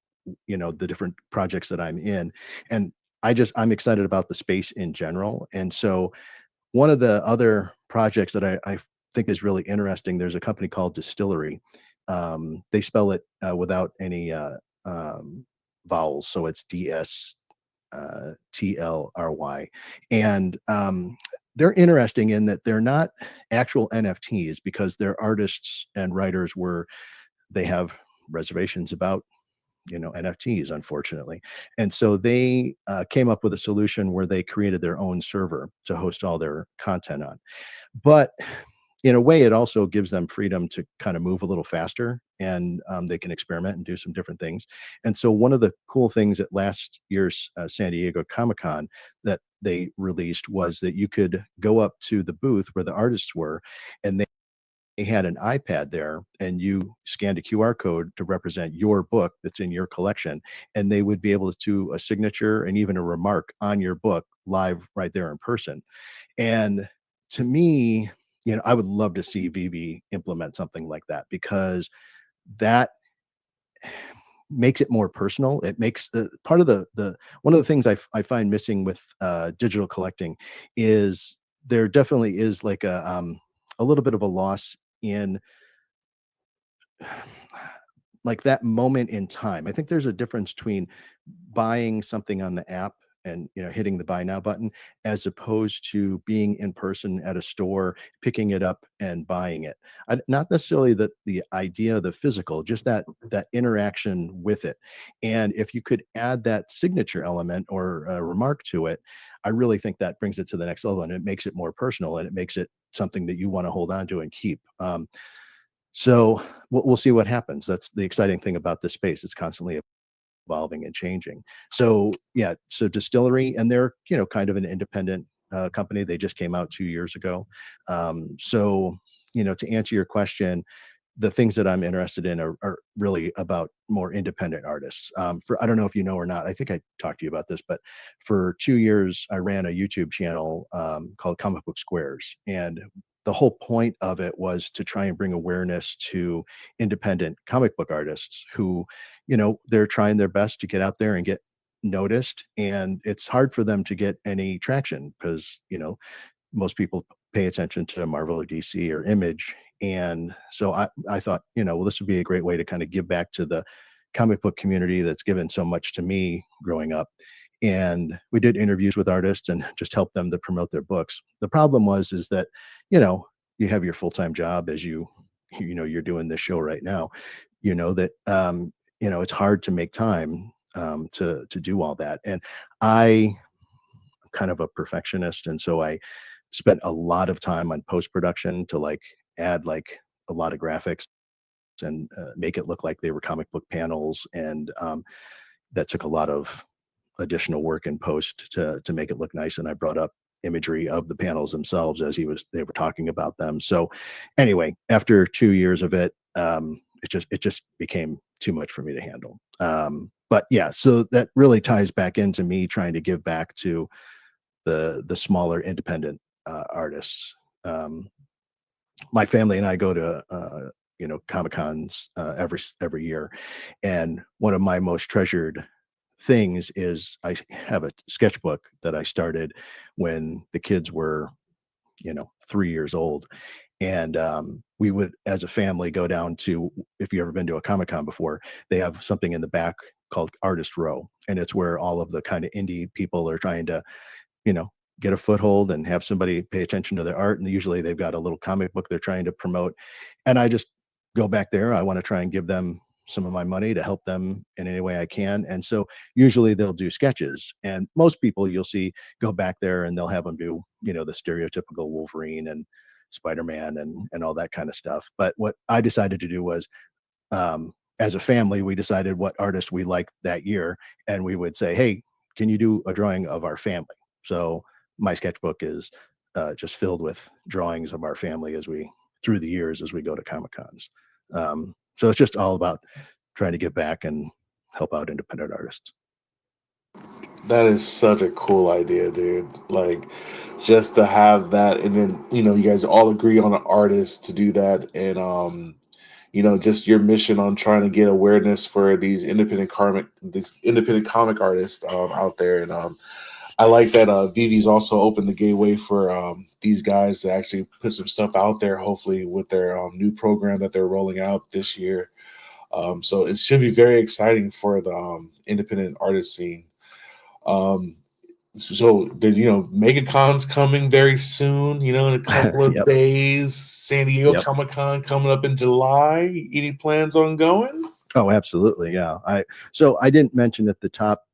the different projects that I'm in, and I'm excited about the space in general. And so, one of the other projects that I think is really interesting. There's a company called Distillery. They spell it without any vowels, so it's TLRY. And they're interesting in that they're not actual NFTs because they're artists and writers where they have reservations about NFTs, unfortunately. And so they came up with a solution where they created their own server to host all their content on. But in a way, it also gives them freedom to kind of move a little faster, and they can experiment and do some different things. And so, one of the cool things at last year's San Diego Comic Con that they released was that you could go up to the booth where the artists were, and they had an iPad there, and you scanned a QR code to represent your book that's in your collection, and they would be able to do a signature and even a remark on your book live right there in person. And to me, I would love to see VeVe implement something like that because that makes it more personal. It makes the part of the one of the things I find missing with digital collecting is there definitely is like a little bit of a loss in like that moment in time. I think there's a difference between buying something on the app and hitting the buy now button as opposed to being in person at a store, picking it up and buying it. Not necessarily the idea of the physical, just that interaction with it. And if you could add that signature element or a remark to it, I really think that brings it to the next level, and it makes it more personal, and it makes it something that you want to hold on to and keep. So we'll see what happens. That's the exciting thing about this space. It's constantly evolving and changing. So yeah, so Distillery, and they're kind of an independent company. They just came out 2 years ago. So to answer your question, the things that I'm interested in are really about more independent artists. For I don't know if you know or not, I think I talked to you about this, but for 2 years I ran a YouTube channel called Comic Book Squares, and the whole point of it was to try and bring awareness to independent comic book artists who, they're trying their best to get out there and get noticed, and it's hard for them to get any traction because most people pay attention to Marvel or DC or Image. And so I thought, well, this would be a great way to kind of give back to the comic book community that's given so much to me growing up. And we did interviews with artists and just helped them to promote their books. The problem is that, you have your full-time job as you're doing this show right now, that, it's hard to make time to do all that. And I'm kind of a perfectionist. And so I spent a lot of time on post-production to like add like a lot of graphics and make it look like they were comic book panels. And that took a lot of additional work in post to make it look nice. And I brought up imagery of the panels themselves as they were talking about them. So anyway, after 2 years of it, it just became too much for me to handle. But yeah, so that really ties back into me trying to give back to the smaller independent artists. My family and I go to Comic Cons every year, and one of my most treasured things is I have a sketchbook that I started when the kids were 3 years old, and we would as a family go down to, if you ever been to a Comic Con before, they have something in the back called Artist Row, and it's where all of the kind of indie people are trying to you know, get a foothold and have somebody pay attention to their art. And usually they've got a little comic book they're trying to promote. And I just go back there. I want to try and give them, some of my money to help them in any way I can. And so usually they'll do sketches, and most people you'll see go back there and they'll have them do, the stereotypical Wolverine and Spider-Man and all that kind of stuff. But what I decided to do was, as a family, we decided what artist we liked that year, and we would say, "Hey, can you do a drawing of our family?" So my sketchbook is just filled with drawings of our family as we through the years as we go to Comic Cons. So it's just all about trying to give back and help out independent artists. That is such a cool idea, dude. Like, just to have that, and then you guys all agree on an artist to do that, and just your mission on trying to get awareness for these independent comic artists out there, and I like that VeVe's also opened the gateway for these guys to actually put some stuff out there. Hopefully, with their new program that they're rolling out this year, so it should be very exciting for the independent artist scene. Um, so did MegaCon's coming very soon, in a couple of Yep, days. San Diego yep. Comic-Con coming up in July. Any plans on going? Oh, absolutely. Yeah. I didn't mention at the top.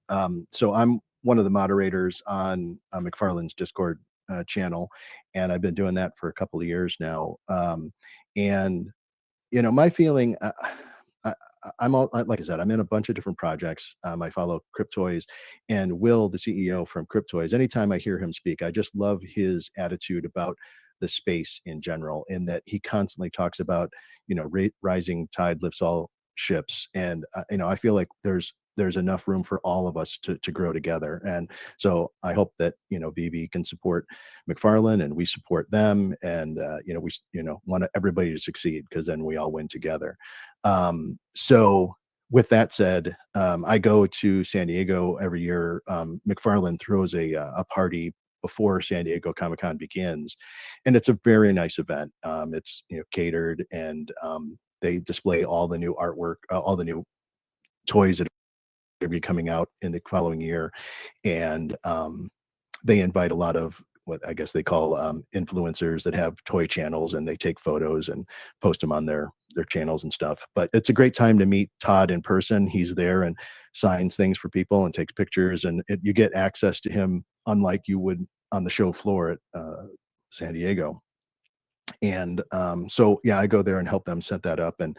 So I'm one of the moderators on McFarlane's Discord channel, and I've been doing that for a couple of years now. And my feeling, I, I'm all like I said, I'm in a bunch of different projects. I follow Cryptoys, and Will, the CEO from Cryptoys. Anytime I hear him speak, I just love his attitude about the space in general, in that he constantly talks about, rising tide lifts all ships, and I feel like there's enough room for all of us to grow together. And so I hope that VeVe can support McFarlane, and we support them, and we want everybody to succeed, because then we all win together. So with that said, I go to San Diego every year. McFarlane throws a party before San Diego Comic Con begins, and it's a very nice event. It's catered, and they display all the new artwork, all the new toys that are be coming out in the following year, and they invite a lot of what I guess they call influencers that have toy channels, and they take photos and post them on their channels and stuff. But it's a great time to meet Todd in person. He's there and signs things for people and takes pictures, and you get access to him unlike you would on the show floor at San Diego. And so yeah, I go there and help them set that up. And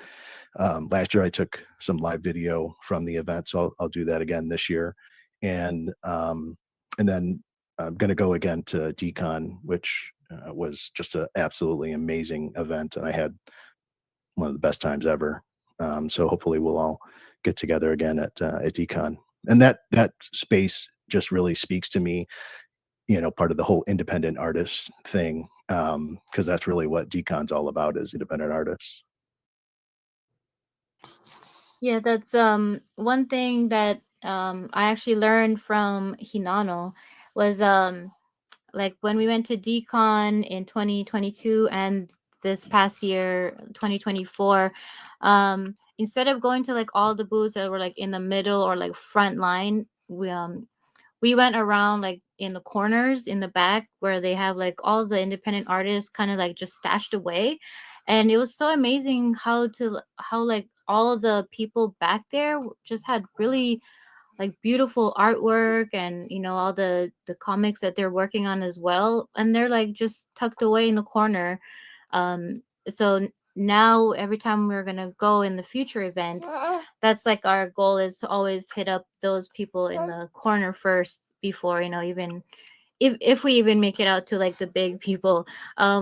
last year I took some live video from the event, so I'll do that again this year. And then I'm going to go again to Decon, which was just an absolutely amazing event, and I had one of the best times ever. So hopefully we'll all get together again at Decon, and that space just really speaks to me. Part of the whole independent artist thing, because that's really what Decon's all about, is independent artists. Yeah, that's one thing that I actually learned from Hinano was like when we went to Decon in 2022 and this past year 2024, instead of going to like all the booths that were like in the middle or like front line, we went around like in the corners in the back where they have like all the independent artists kind of like just stashed away. And it was so amazing how like all of the people back there just had really like beautiful artwork, and all the comics that they're working on as well, and they're like just tucked away in the corner. Now every time we're gonna go in the future events, that's like our goal, is to always hit up those people in the corner first before even if we even make it out to like the big people.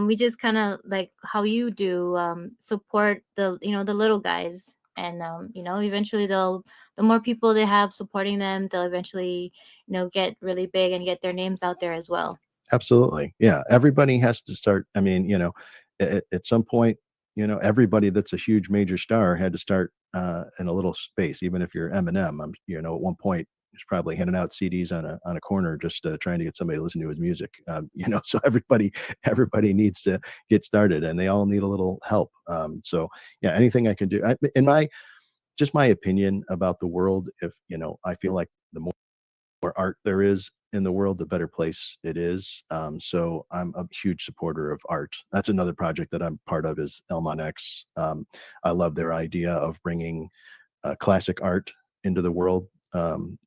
We just kind of like how you do, support the little guys, and eventually the more people they have supporting them, they'll eventually get really big and get their names out there as well. Absolutely. Yeah. Everybody has to start. I mean, at some point, everybody that's a huge major star had to start in a little space. Even if you're Eminem, at one point he's probably handing out CDs on a corner, just trying to get somebody to listen to his music. So everybody needs to get started, and they all need a little help. So yeah, anything I can do. In my opinion about the world, if I feel like the more art there is in the world, the better place it is. So I'm a huge supporter of art. That's another project that I'm part of, is Elmon X. I love their idea of bringing classic art into the world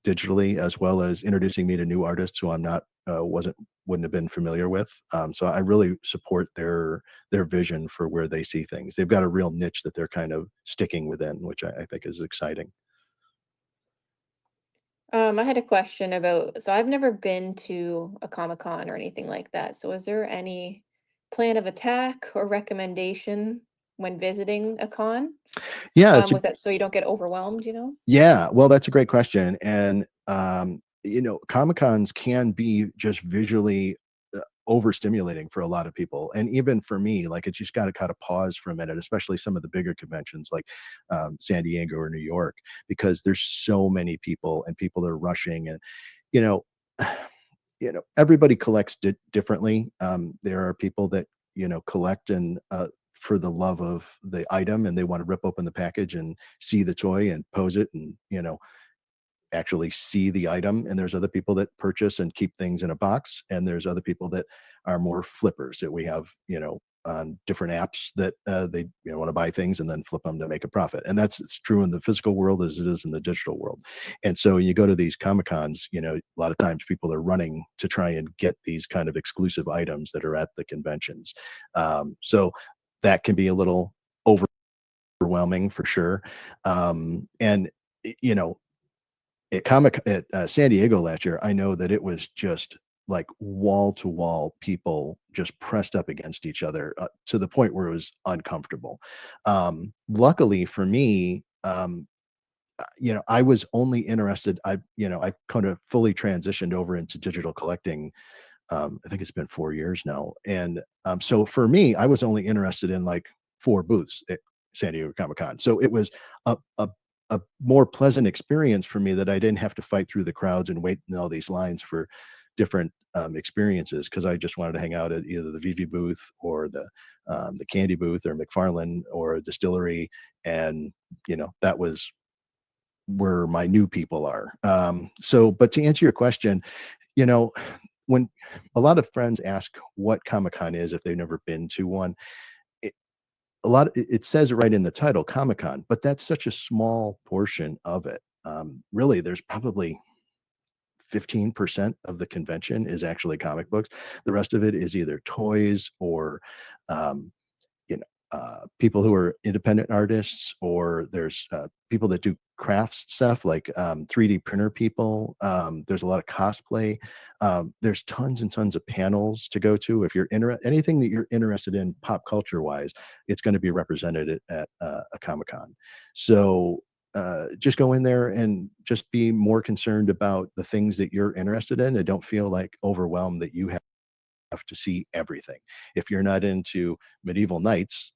digitally, as well as introducing me to new artists who I'm not wouldn't have been familiar with. So I really support their vision for where they see things. They've got a real niche that they're kind of sticking within, which I think is exciting. I had a question about, so I've never been to a Comic-Con or anything like that. So is there any plan of attack or recommendation when visiting a con? Yeah, it's a With it, so you don't get overwhelmed, you know? Yeah, well, that's a great question. And Comic Cons can be just visually overstimulating for a lot of people, and even for me, like it just got to kind of pause for a minute, especially some of the bigger conventions like San Diego or New York, because there's so many people and people are rushing, and you know, everybody collects differently. There are people that collect and for the love of the item, and they want to rip open the package and see the toy and pose it, and actually see the item. And there's other people that purchase and keep things in a box, and there's other people that are more flippers that we have on different apps that they want to buy things and then flip them to make a profit. And it's true in the physical world as it is in the digital world. And so when you go to these Comic Cons, a lot of times people are running to try and get these kind of exclusive items that are at the conventions. So that can be a little overwhelming for sure. And you know at San Diego last year, I know that it was just like wall to wall people just pressed up against each other to the point where it was uncomfortable. Luckily for me, I was only interested. I kind of fully transitioned over into digital collecting. I think it's been 4 years now, and so for me, I was only interested in like 4 booths at San Diego Comic Con. So it was a, a a more pleasant experience for me that I didn't have to fight through the crowds and wait in all these lines for different experiences, because I just wanted to hang out at either the VeVe booth or the candy booth or McFarlane or a distillery, and that was where my new people are. But to answer your question, you know, when a lot of friends ask what Comic Con is if they've never been to one, it says it right in the title, Comic Con, but that's such a small portion of it. Really, there's probably 15% of the convention is actually comic books. The rest of it is either toys or um, people who are independent artists, or there's people that do crafts stuff like 3D printer people. There's a lot of cosplay. There's tons and tons of panels to go to. If you're anything that you're interested in pop culture wise, it's going to be represented at a Comic Con. So just go in there and just be more concerned about the things that you're interested in, and don't feel like overwhelmed that you have to see everything. If you're not into medieval knights,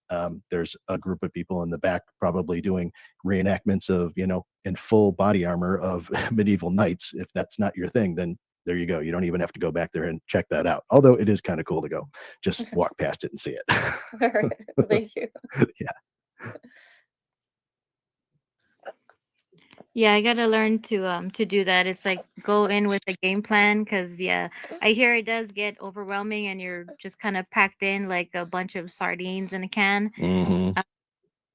there's a group of people in the back probably doing reenactments of, in full body armor of medieval knights. If that's not your thing, then there you go. You don't even have to go back there and check that out. Although it is kind of cool to go just walk past it and see it. All right. Thank you. Yeah. Yeah, I gotta learn to do that. It's like go in with a game plan, because yeah, I hear it does get overwhelming and you're just kind of packed in like a bunch of sardines in a can. Hmm.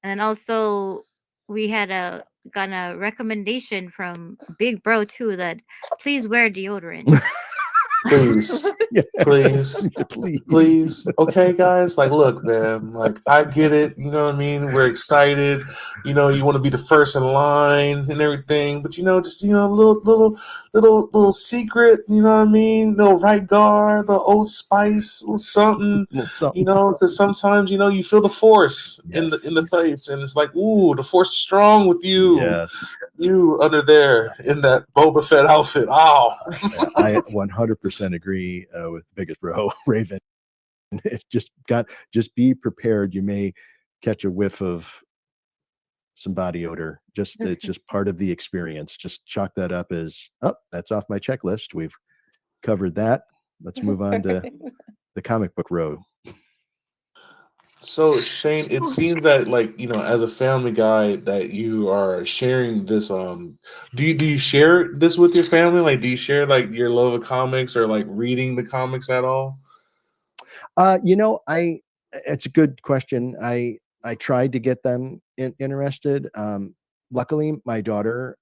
And also we had gotten a recommendation from Big Bro too that please wear deodorant. Please, Yeah. please, Please. please. Okay, guys. Like, look, man. Like, I get it. You know what I mean? We're excited. You want to be the first in line and everything. But just a little secret. You know what I mean? Little right guard, little Old Spice, little something. Little something. Because sometimes you feel the force in Yes. the face, and it's like, ooh, the force is strong with you. Yes. You under there in that Boba Fett outfit. Oh. Yeah, I 100% agree with biggest bro Raven. Just be prepared. You may catch a whiff of some body odor. It's just part of the experience. Just chalk that up as, oh, that's off my checklist. We've covered that. Let's move on to the comic book row. So Shane, it seems that as a family guy that you are sharing this do you share this with your family? Like do you share like your love of comics or like reading the comics at all? It's a good question. I tried to get them interested. luckily, my daughter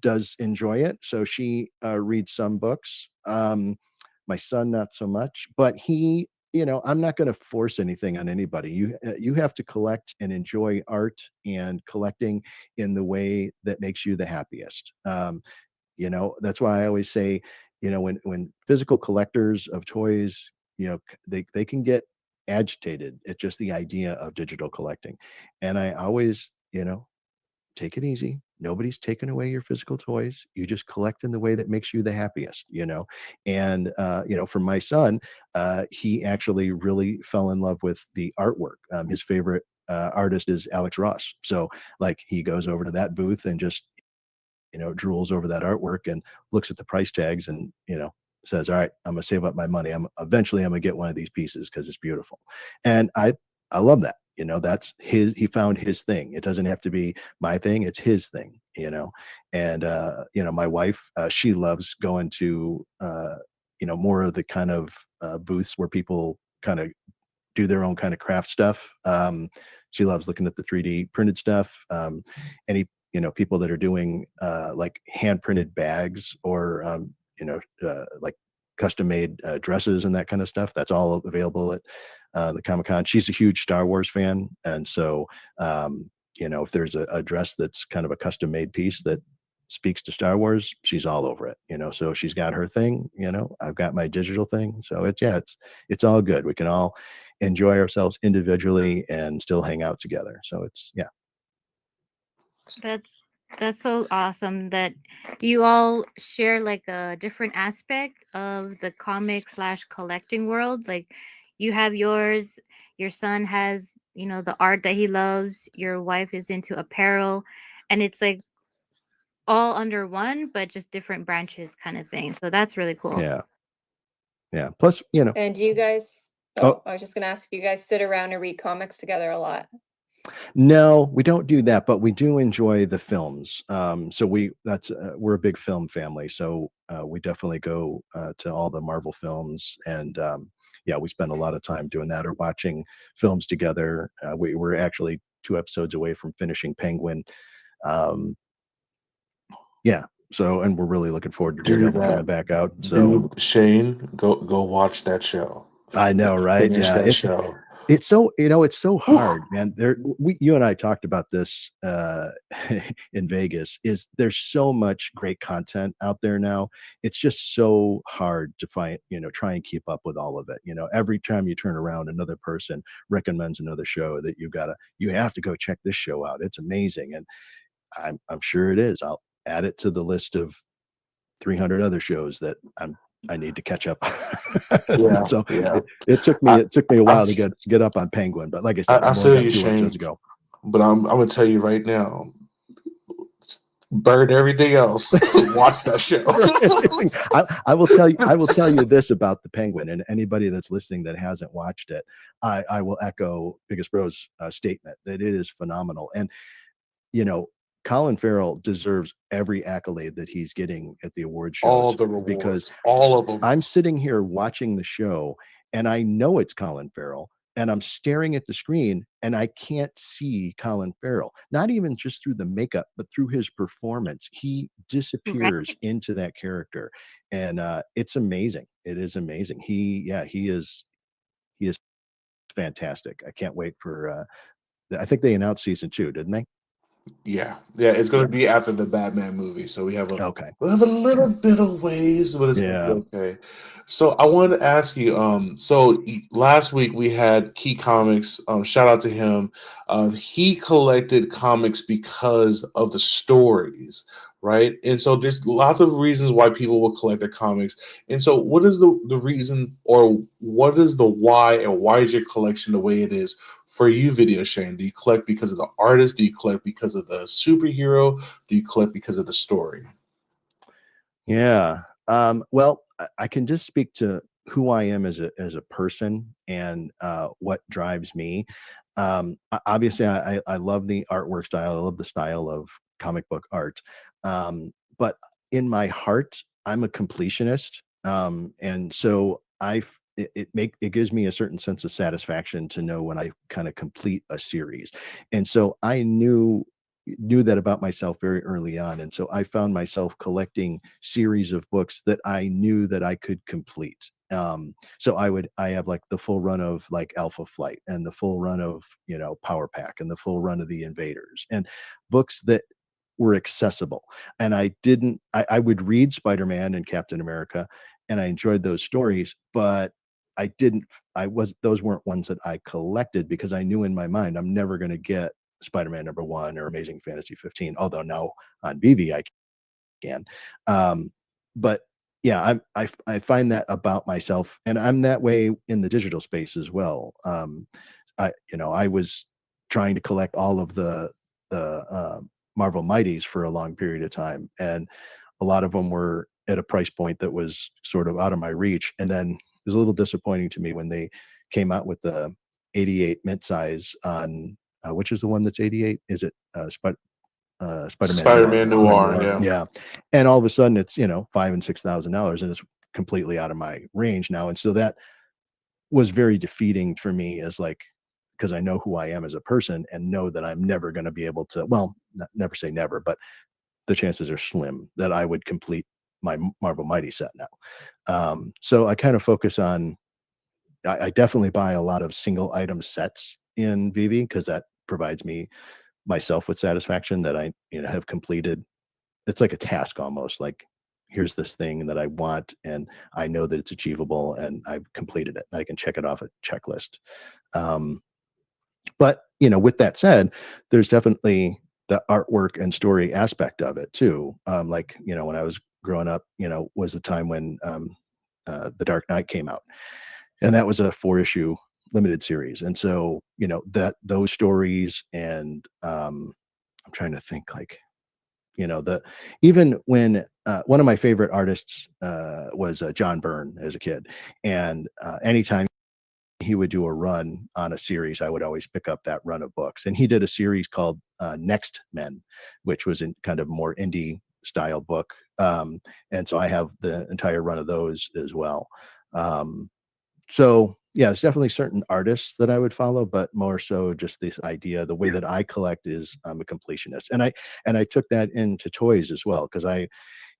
does enjoy it, so she reads some books. My son, not so much, but he, I'm not going to force anything on anybody. You have to collect and enjoy art and collecting in the way that makes you the happiest. That's why I always say, when physical collectors of toys, they can get agitated at just the idea of digital collecting. And I always, take it easy. Nobody's taking away your physical toys. You just collect in the way that makes you the happiest. And for my son, he actually really fell in love with the artwork. His favorite artist is Alex Ross. So like he goes over to that booth and just drools over that artwork and looks at the price tags and, says, all right, I'm gonna save up my money. I'm gonna get one of these pieces because it's beautiful. And I love that. That's he found his thing. It doesn't have to be my thing, it's his thing. And my wife, she loves going to more of the kind of booths where people kind of do their own kind of craft stuff. She loves looking at the 3D printed stuff. Any people that are doing like hand printed bags or like custom made dresses and that kind of stuff. That's all available at the Comic Con. She's a huge Star Wars fan, and so if there's a dress that's kind of a custom made piece that speaks to Star Wars, she's all over it. So she's got her thing. I've got my digital thing. So it's all good. We can all enjoy ourselves individually and still hang out together. So it's yeah. That's so awesome that you all share like a different aspect of the comic slash collecting world. Like you have yours, your son has, the art that he loves, your wife is into apparel, and it's like all under one, but just different branches kind of thing. So that's really cool. Yeah. Yeah. Plus, And do you guys, oh, I was just going to ask, you guys sit around and read comics together a lot? no, we don't do that, but we do enjoy the films. So we're a big film family. So we definitely go to all the Marvel films, and yeah, we spend a lot of time doing that or watching films together. We're actually 2 episodes away from finishing Penguin. Um, yeah. So, and we're really looking forward to Do Daredevil that. coming back out. So Dude, Shane, go watch that show. I know, right? Finish Yeah, that show. it's so it's so Whew. hard, man. You and I talked about this in Vegas. Is there's so much great content out there now? It's just so hard to find, try and keep up with all of it. Every time you turn around, another person recommends another show that you have to go check this show out. It's amazing, and I'm sure it is. I'll add it to the list of 300 other shows that I need to catch up. Yeah, So yeah. it took me a while to get up on Penguin, but like I said, I I've only feel got you, 2 episodes Shane, to go. but I'm gonna tell you right now, burn everything else. Watch that show. I will tell you this about the Penguin, and anybody that's listening that hasn't watched it, I will echo Biggest Bro's statement that it is phenomenal. And Colin Farrell deserves every accolade that he's getting at the award All shows, the because rewards, all of them. I'm sitting here watching the show and I know it's Colin Farrell, and I'm staring at the screen and I can't see Colin Farrell, not even just through the makeup, but through his performance. He disappears Right. into that character, and it's amazing. It is amazing. He is fantastic. I can't wait for I think they announced season 2, didn't they? Yeah, it's gonna Yeah. be after the Batman movie, so Okay. we'll have a little bit of ways, but it's gonna be Yeah. okay. So I wanted to ask you, last week we had Key Comics. Shout out to him. He collected comics because of the stories, right? And so there's lots of reasons why people will collect their comics. And so, what is the reason, or what is the why, and why is your collection the way it is? For you, VideoShane, do you collect because of the artist? Do you collect because of the superhero? Do you collect because of the story? Yeah. Well, I can just speak to who I am as a person and what drives me. Obviously, I love the artwork style. I love the style of comic book art. But in my heart, I'm a completionist, and so it gives me a certain sense of satisfaction to know when I kind of complete a series. And so I knew, knew that about myself very early on. And so I found myself collecting series of books that I knew that I could complete. So I have like the full run of like Alpha Flight and the full run of, Power Pack and the full run of the Invaders, and books that were accessible. And I would read Spider-Man and Captain America, and I enjoyed those stories, but those weren't ones that I collected, because I knew in my mind I'm never going to get Spider-Man #1 or Amazing Fantasy 15, although now on VeVe I can. But yeah, I find that about myself, and I'm that way in the digital space as well. I was trying to collect all of the Marvel Mighties for a long period of time, and a lot of them were at a price point that was sort of out of my reach. And then it was a little disappointing to me when they came out with the 88 mint size on which is the one that's 88? Is it Spider-Man Noir? Spider-Man Noir, yeah. Yeah. And all of a sudden it's, $5,000 and $6,000, and it's completely out of my range now. And so that was very defeating for me, as like, because I know who I am as a person and know that I'm never going to be able to, well, never say never, but the chances are slim that I would complete my Marvel Mighty set now. So I kind of focus on, I definitely buy a lot of single item sets in VeVe, because that provides me myself with satisfaction that I have completed. It's like a task almost, like here's this thing that I want and I know that it's achievable and I've completed it. I can check it off a checklist. But with that said, there's definitely the artwork and story aspect of it too. Like, when I was growing up, was the time when The Dark Knight came out, and that was a 4-issue limited series. And so, that those stories, and I'm trying to think, like, even when one of my favorite artists was John Byrne as a kid, and anytime he would do a run on a series, I would always pick up that run of books. And he did a series called Next Men, which was in kind of more indie style book. And so I have the entire run of those as well. So yeah, it's definitely certain artists that I would follow, but more so just this idea, the way that I collect is I'm a completionist. And I took that into toys as well, because I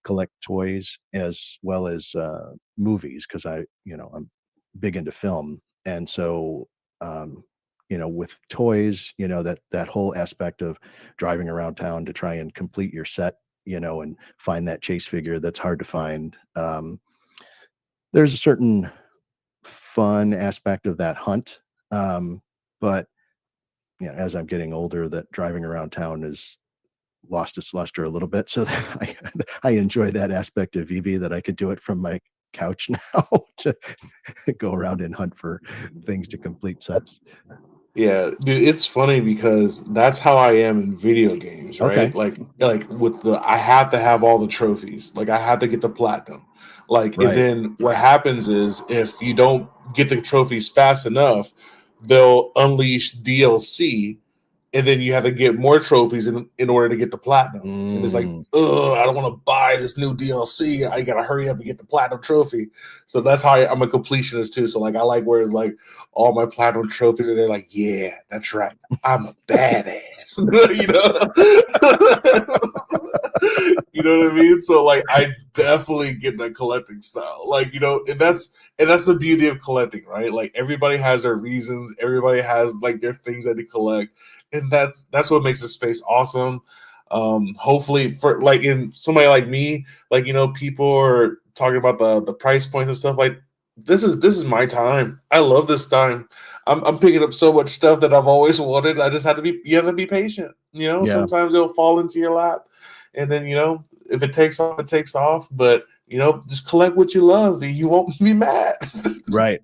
collect toys as well as movies, because I'm big into film. And so with toys, that whole aspect of driving around town to try and complete your set, and find that chase figure that's hard to find. There's a certain fun aspect of that hunt. But as I'm getting older, that driving around town has lost its luster a little bit. So that I enjoy that aspect of VeVe, that I could do it from my couch now to go around and hunt for things to complete sets. Yeah, dude, it's funny because that's how I am in video games, right? Okay. Like with I have to have all the trophies. Like I have to get the platinum. Like, and Right. then what happens is if you don't get the trophies fast enough, they'll unleash DLC, and then you have to get more trophies in order to get the platinum. And it's like, ugh, I don't want to buy this new DLC. I gotta hurry up and get the platinum trophy. So that's how I'm a completionist too. So like I like where it's like all my platinum trophies, and they're like, yeah, that's right, I'm a badass. you know, you know what I mean? So like I definitely get that collecting style. Like, and that's the beauty of collecting, right? Like everybody has their reasons, everybody has like their things that they collect. And that's what makes the space awesome. Hopefully for like in somebody like me, like people are talking about the price points and stuff. Like this is my time. I love this time. I'm picking up so much stuff that I've always wanted. I just have to be patient. Yeah. Sometimes it'll fall into your lap, and then if it takes off, it takes off. But just collect what you love, and you won't be mad. Right.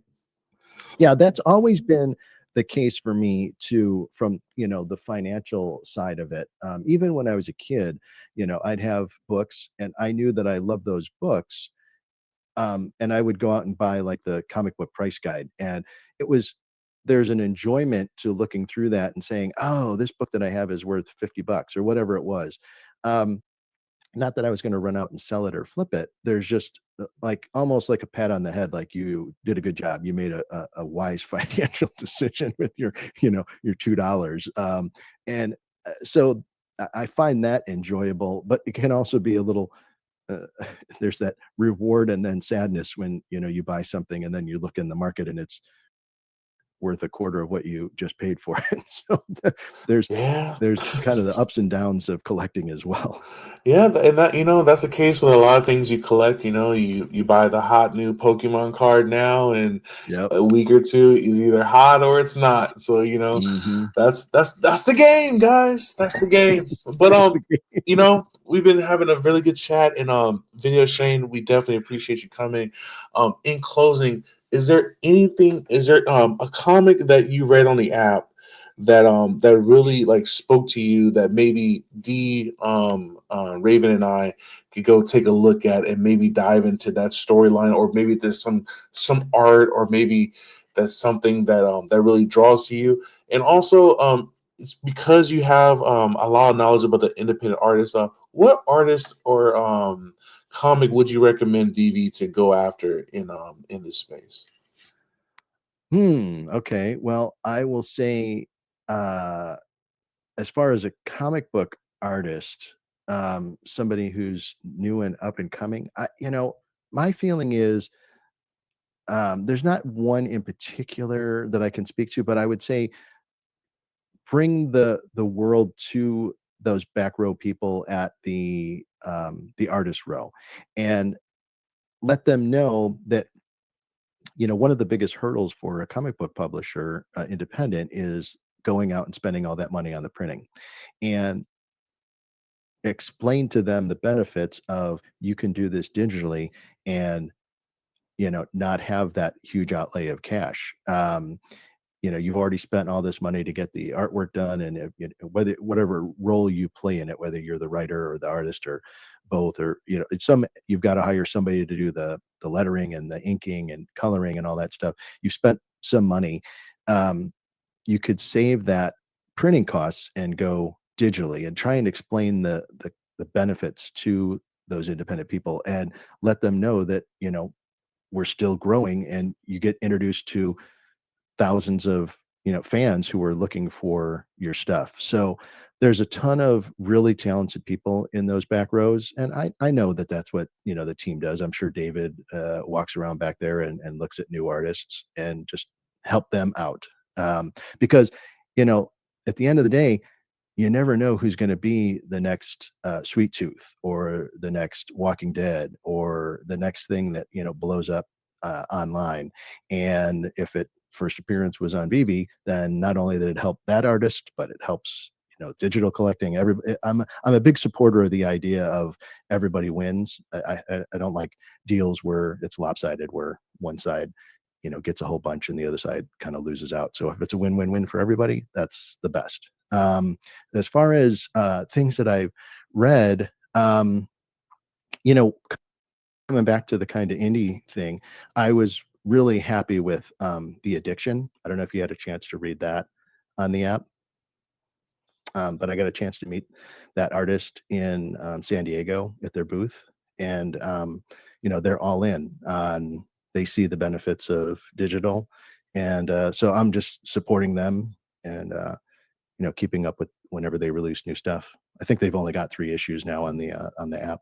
Yeah, that's always been the case for me too, from the financial side of it. Even when I was a kid, I'd have books, and I knew that I loved those books. And I would go out and buy like the comic book price guide, and there's an enjoyment to looking through that and saying, oh, this book that I have is worth $50 or whatever it was. Not that I was going to run out and sell it or flip it. There's just like almost like a pat on the head, like you did a good job. You made a wise financial decision with your $2. And so I find that enjoyable, but it can also be a little. There's that reward and then sadness when you buy something and then you look in the market and it's worth a quarter of what you just paid for it. So there's Yeah. there's kind of the ups and downs of collecting as well. Yeah, and that that's the case with a lot of things you collect. You buy the hot new Pokemon card now, and Yep. a week or two is either hot or it's not. So Hmm. that's the game, guys. That's the game. But That's the game. we've been having a really good chat, and Video Shane, we definitely appreciate you coming. In closing, is there anything? Is there a comic that you read on the app that really like spoke to you that maybe Raven and I could go take a look at and maybe dive into that storyline, or maybe there's some art, or maybe that's something that really draws to you. And also it's because you have a lot of knowledge about the independent artists. What artist or comic would you recommend VeVe to go after in this space? Okay. Well, I will say, uh, as far as a comic book artist, somebody who's new and up and coming, my feeling is there's not one in particular that I can speak to, but I would say bring the world to those back row people at the artist row, and let them know that one of the biggest hurdles for a comic book publisher, independent, is going out and spending all that money on the printing, and explain to them the benefits of you can do this digitally and not have that huge outlay of cash. You've already spent all this money to get the artwork done, and whether whatever role you play in it, whether you're the writer or the artist or both, or it's you've got to hire somebody to do the lettering and the inking and coloring and all that stuff. You've spent some money. um, you could save that printing costs and go digitally and try and explain the benefits to those independent people, and let them know that we're still growing, and you get introduced to thousands of fans who are looking for your stuff. So there's a ton of really talented people in those back rows, and I know that that's what the team does. I'm sure David walks around back there and looks at new artists and just help them out, because you know at the end of the day, you never know who's going to be the next Sweet Tooth, or the next Walking Dead, or the next thing that blows up online. And if it first appearance was on BB, then not only did it help that artist, but it helps digital collecting. I'm a big supporter of the idea of everybody wins. I don't like deals where it's lopsided, where one side gets a whole bunch and the other side kind of loses out. So if it's a win-win-win for everybody, that's the best. As far as things that I've read, you know, coming back to the kind of indie thing, I was really happy with The Addiction. I don't know if you had a chance to read that on the app, but I got a chance to meet that artist in San Diego at their booth, and they're all in on. They see the benefits of digital, and so I'm just supporting them, and keeping up with whenever they release new stuff. I think they've only got 3 issues now on the app.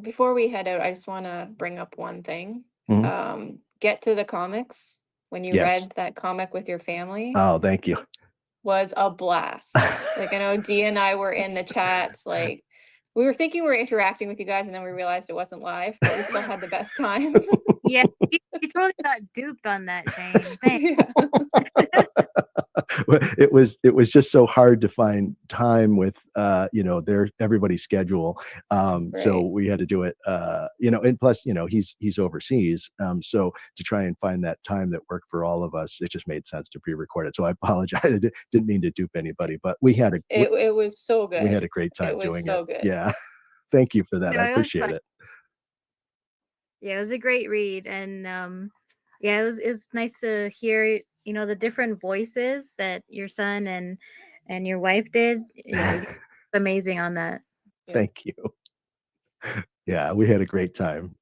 Before we head out, I just want to bring up one thing. Mhm. Get to the comics. When you Yes. read that comic with your family, Oh, thank you. was a blast. Like, I know Dee and I were in the chat, like we were thinking we were interacting with you guys, and then we realized it wasn't live, but we still had the best time. Yeah, you totally got duped on that, Shane. Thanks. Yeah. It was just so hard to find time with their everybody's schedule. So Right. we had to do it, and plus he's overseas, so to try and find that time that worked for all of us, it just made sense to pre-record it. So I apologize. I didn't mean to dupe anybody, but It was so we had good. a great It time was doing it. so good. Yeah. Thank you for that. No, I it was appreciate fun. it. Yeah, it was a great read, and yeah, it was nice to hear the different voices that your son and your wife did. Yeah, you amazing on that. Yeah. Thank you. Yeah, we had a great time.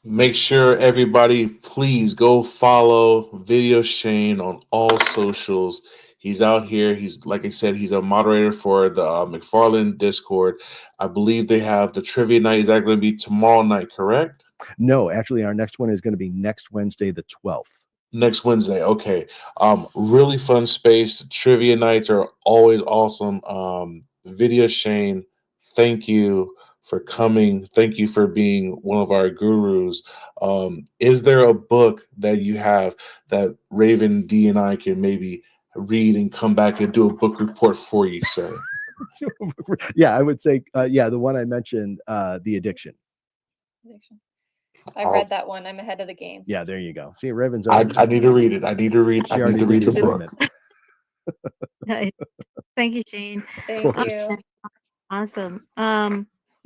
Make sure everybody please go follow Video Shane on all socials. He's out here. He's, like I said, he's a moderator for the McFarland Discord. I believe they have the trivia night. Is that going to be tomorrow night, correct? No, actually, our next one is going to be next Wednesday, the 12th. Next Wednesday. Okay. Really fun space. Trivia nights are always awesome. VedeoShane, thank you for coming. Thank you for being one of our gurus. Is there a book that you have that Raven D and I can maybe read and come back and do a book report for you, sir? Yeah, I would say, the one I mentioned, The Addiction. Addiction. I read that one. I'm ahead of the game. Yeah, there you go. See, Raven's I already, need to read it. I need to read. she I need already to did read the the book. assignment. Thank you, Shane. Thank course. you. Awesome.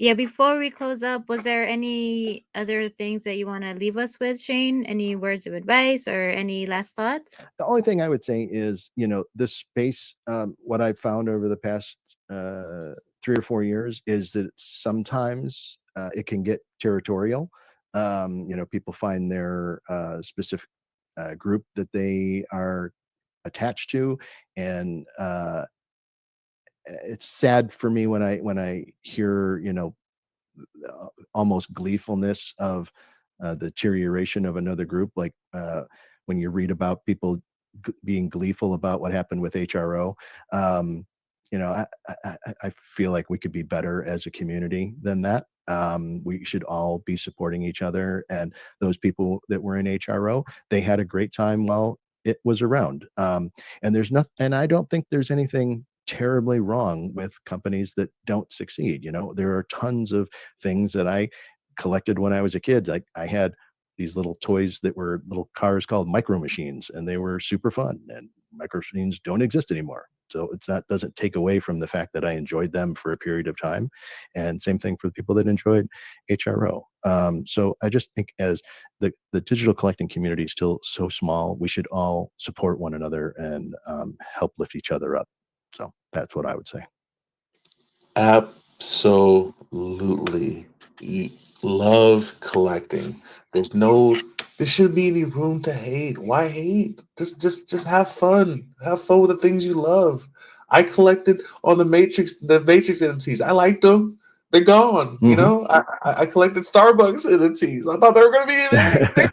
Yeah, before we close up, was there any other things that you want to leave us with, Shane? Any words of advice or any last thoughts? The only thing I would say is, this space, what I've found over the past 3 or 4 years is that sometimes it can get territorial. People find their specific group that they are attached to, and it's sad for me when I hear almost gleefulness of the deterioration of another group, like when you read about people being gleeful about what happened with HRO. um, I feel like we could be better as a community than that. We should all be supporting each other, and those people that were in HRO, they had a great time while it was around. And there's nothing, and I don't think there's anything terribly wrong with companies that don't succeed. There are tons of things that I collected when I was a kid. Like, I had these little toys that were little cars called micro machines, and they were super fun. And micro machines don't exist anymore. So it's not, doesn't take away from the fact that I enjoyed them for a period of time. And same thing for the people that enjoyed HRO. So I just think, as the digital collecting community is still so small, we should all support one another and help lift each other up. So that's what I would say. Absolutely. You love collecting. There shouldn't be any room to hate. Why hate? Just have fun. Have fun with the things you love. I collected on the Matrix NFTs. I liked them. They're gone. I collected Starbucks NFTs. I thought they were gonna be big. They're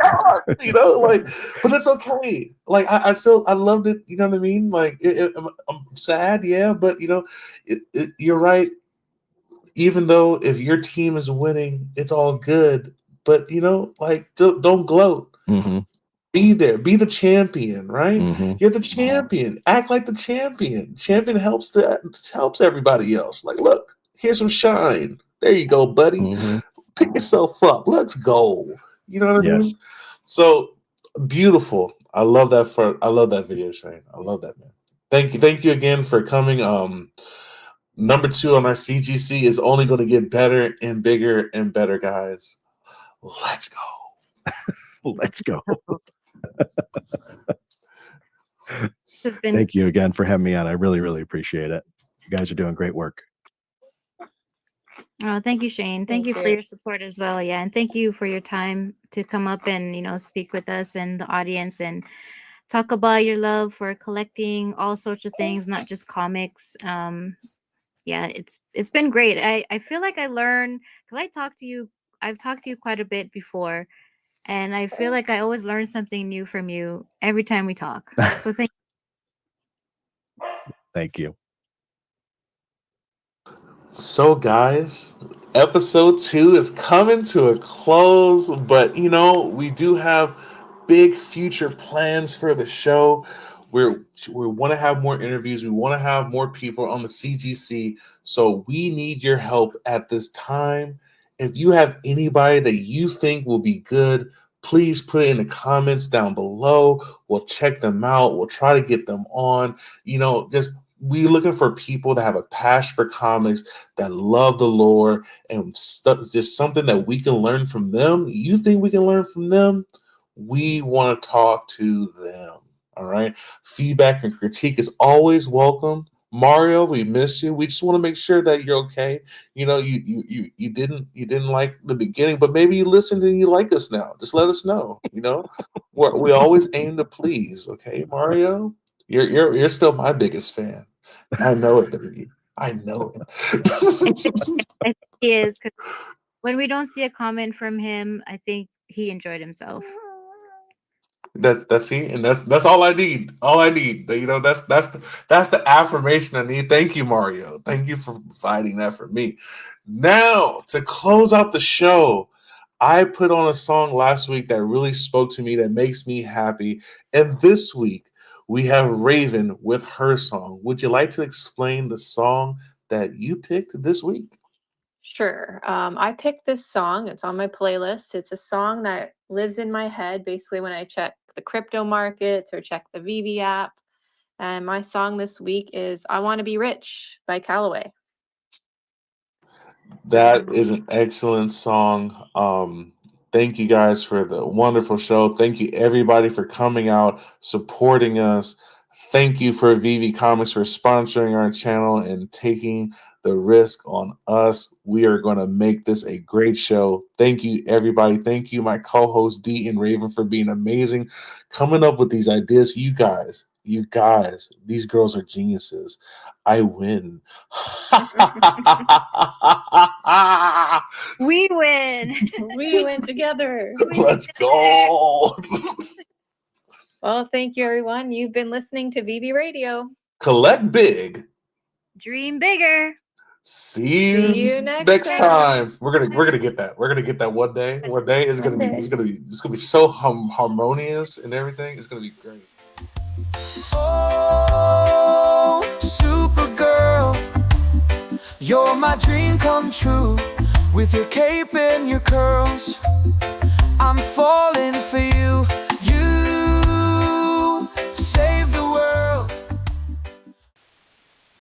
gone. But it's okay. Like, I loved it. You know what I mean? Like, I'm sad, yeah, but you're right. Even though if your team is winning, it's all good. But don't gloat. Mm-hmm. Be there. Be the champion, right? Mm-hmm. You're the champion. Act like the champion. Champion helps everybody else. Like, look, here's some shine. There you go, buddy. Mm-hmm. Pick yourself up. Let's go. You know what I Yes. mean? So beautiful. I love that. I love that video, Shane. I love that, man. Thank you again for coming. Number 2 on our CGC is only going to get better and bigger and better, guys. Let's go. Let's go. It's been Thank you again for having me on. I really, really appreciate it. You guys are doing great work. Oh, thank you, Shane. Thank you for your support as well. Yeah, and thank you for your time to come up and speak with us and the audience and talk about your love for collecting all sorts of things, not just comics. Yeah, it's been great. I feel like I learn because I've talked to you quite a bit before, and I feel like I always learn something new from you every time we talk. So Thank you. So, guys, episode 2 is coming to a close, but we do have big future plans for the show. We want to have more interviews. We want to have more people on the CGC. So we need your help at this time. If you have anybody that you think will be good, please put it in the comments down below. We'll check them out. We'll try to get them on. Just we're looking for people that have a passion for comics, that love the lore, and just something that we can learn from them. You think we can learn from them? We want to talk to them. All right. Feedback and critique is always welcome. Mario, we miss you. We just want to make sure that you're okay. You didn't like the beginning, but maybe you listened and you like us now. Just let us know. We always aim to please. Okay, Mario. You're still my biggest fan. I know it, W. I know it. I think he is, because when we don't see a comment from him, I think he enjoyed himself. That's see, and that's all I need. All I need. You know, that's the affirmation I need. Thank you, Mario. Thank you for providing that for me. Now, to close out the show, I put on a song last week that really spoke to me, that makes me happy. And this week we have Raven with her song. Would you like to explain the song that you picked this week? Sure. I picked this song. It's on my playlist. It's a song that lives in my head basically when I check the crypto markets or check the VeVe app. And my song this week is I Want to Be Rich by Callaway. That is an excellent song. Thank you guys for the wonderful show. Thank you everybody for coming out, supporting us. Thank you for VeVe Comics for sponsoring our channel and taking the risk on us. We are going to make this a great show. Thank you everybody. Thank you my co-host D and Raven for being amazing, coming up with these ideas. You guys, these girls are geniuses. I win. We win. We went together. Let's go. Well, thank you, everyone. You've been listening to VeVe Radio. Collect big. Dream bigger. See See you you next time. We're gonna get that. We're gonna get that one day. One day is gonna be day. it's gonna be so harmonious and everything. It's gonna be great. Oh, Supergirl, you're my dream come true. With your cape and your curls, I'm falling for you.